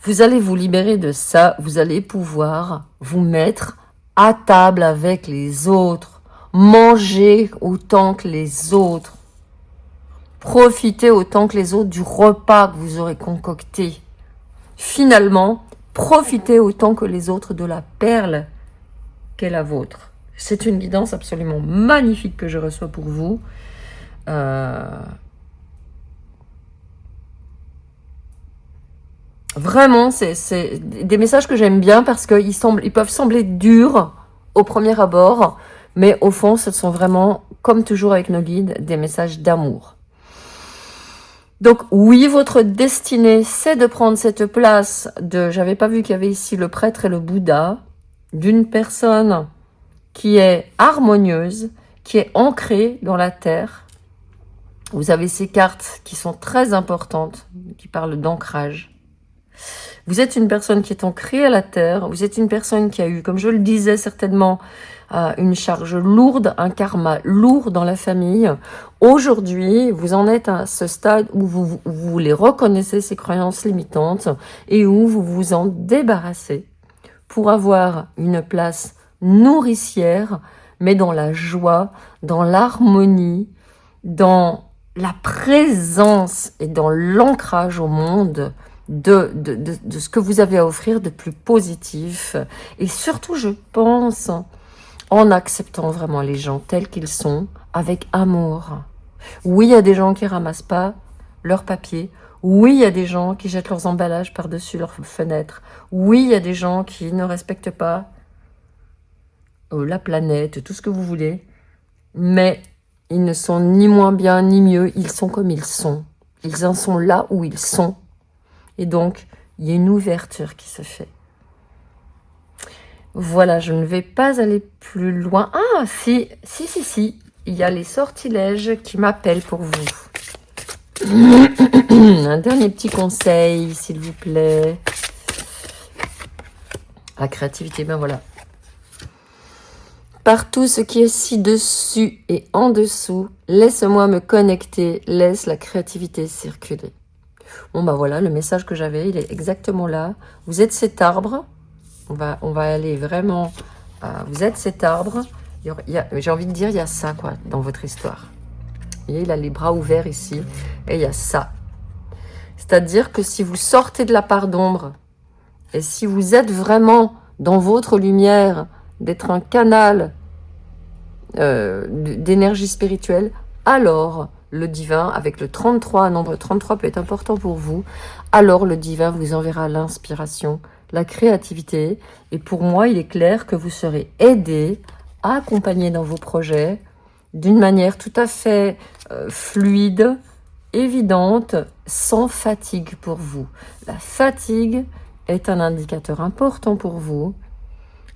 vous allez vous libérer de ça. Vous allez pouvoir vous mettre à table avec les autres. Manger autant que les autres. Profitez autant que les autres du repas que vous aurez concocté. Finalement, profitez autant que les autres de la perle qu'est la vôtre. C'est une guidance absolument magnifique que je reçois pour vous. Vraiment, c'est des messages que j'aime bien parce qu'ils peuvent sembler durs au premier abord, mais au fond, ce sont vraiment, comme toujours avec nos guides, des messages d'amour. Donc oui, votre destinée, c'est de prendre cette place de... J'avais pas vu qu'il y avait ici le prêtre et le Bouddha, d'une personne qui est harmonieuse, qui est ancrée dans la terre. Vous avez ces cartes qui sont très importantes, qui parlent d'ancrage. Vous êtes une personne qui est ancrée à la terre. Vous êtes une personne qui a eu, comme je le disais certainement, une charge lourde, un karma lourd dans la famille. Aujourd'hui, vous en êtes à ce stade où vous les reconnaissez, ces croyances limitantes, et où vous vous en débarrassez pour avoir une place nourricière, mais dans la joie, dans l'harmonie, dans la présence et dans l'ancrage au monde de ce que vous avez à offrir de plus positif. Et surtout, je pense, en acceptant vraiment les gens tels qu'ils sont, avec amour. Oui, il y a des gens qui ramassent pas leurs papiers. Oui, il y a des gens qui jettent leurs emballages par-dessus leurs fenêtres. Oui, il y a des gens qui ne respectent pas la planète, tout ce que vous voulez. Mais ils ne sont ni moins bien ni mieux. Ils sont comme ils sont. Ils en sont là où ils sont. Et donc, il y a une ouverture qui se fait. Voilà, je ne vais pas aller plus loin. Ah, si. Il y a les sortilèges qui m'appellent pour vous. Un dernier petit conseil, s'il vous plaît. La créativité, ben voilà. Par tout ce qui est ci-dessus et en dessous, laisse-moi me connecter, laisse la créativité circuler. Bon, ben voilà, le message que j'avais, il est exactement là. Vous êtes cet arbre. On va aller vraiment... vous êtes cet arbre. J'ai envie de dire, il y a ça, quoi, dans votre histoire. Vous voyez, il a les bras ouverts ici. Et il y a ça. C'est-à-dire que si vous sortez de la part d'ombre, et si vous êtes vraiment dans votre lumière, d'être un canal d'énergie spirituelle, alors le divin, avec le 33, un nombre 33 peut être important pour vous, alors le divin vous enverra l'inspiration, la créativité, et pour moi, il est clair que vous serez aidé, accompagné dans vos projets, d'une manière tout à fait fluide, évidente, sans fatigue pour vous. La fatigue est un indicateur important pour vous.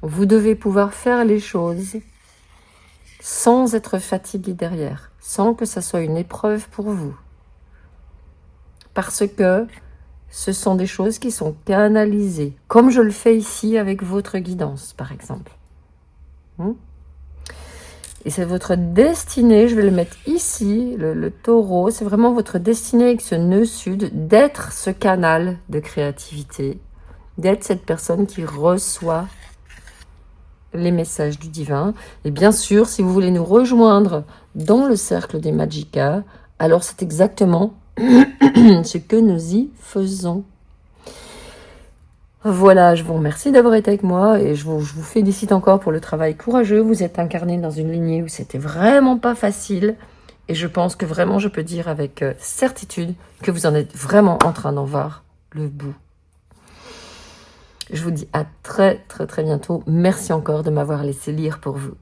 Vous devez pouvoir faire les choses sans être fatigué derrière, sans que ça soit une épreuve pour vous. Parce que ce sont des choses qui sont canalisées, comme je le fais ici avec votre guidance, par exemple. Et c'est votre destinée, je vais le mettre ici, le taureau, c'est vraiment votre destinée avec ce nœud sud, d'être ce canal de créativité, d'être cette personne qui reçoit les messages du divin. Et bien sûr, si vous voulez nous rejoindre dans le cercle des Magicka, alors c'est exactement ce que nous y faisons. Voilà, je vous remercie d'avoir été avec moi et je vous félicite encore pour le travail courageux. Vous êtes incarné dans une lignée où c'était vraiment pas facile et je pense que vraiment je peux dire avec certitude que vous en êtes vraiment en train d'en voir le bout. Je vous dis à très très très bientôt. Merci encore de m'avoir laissé lire pour vous.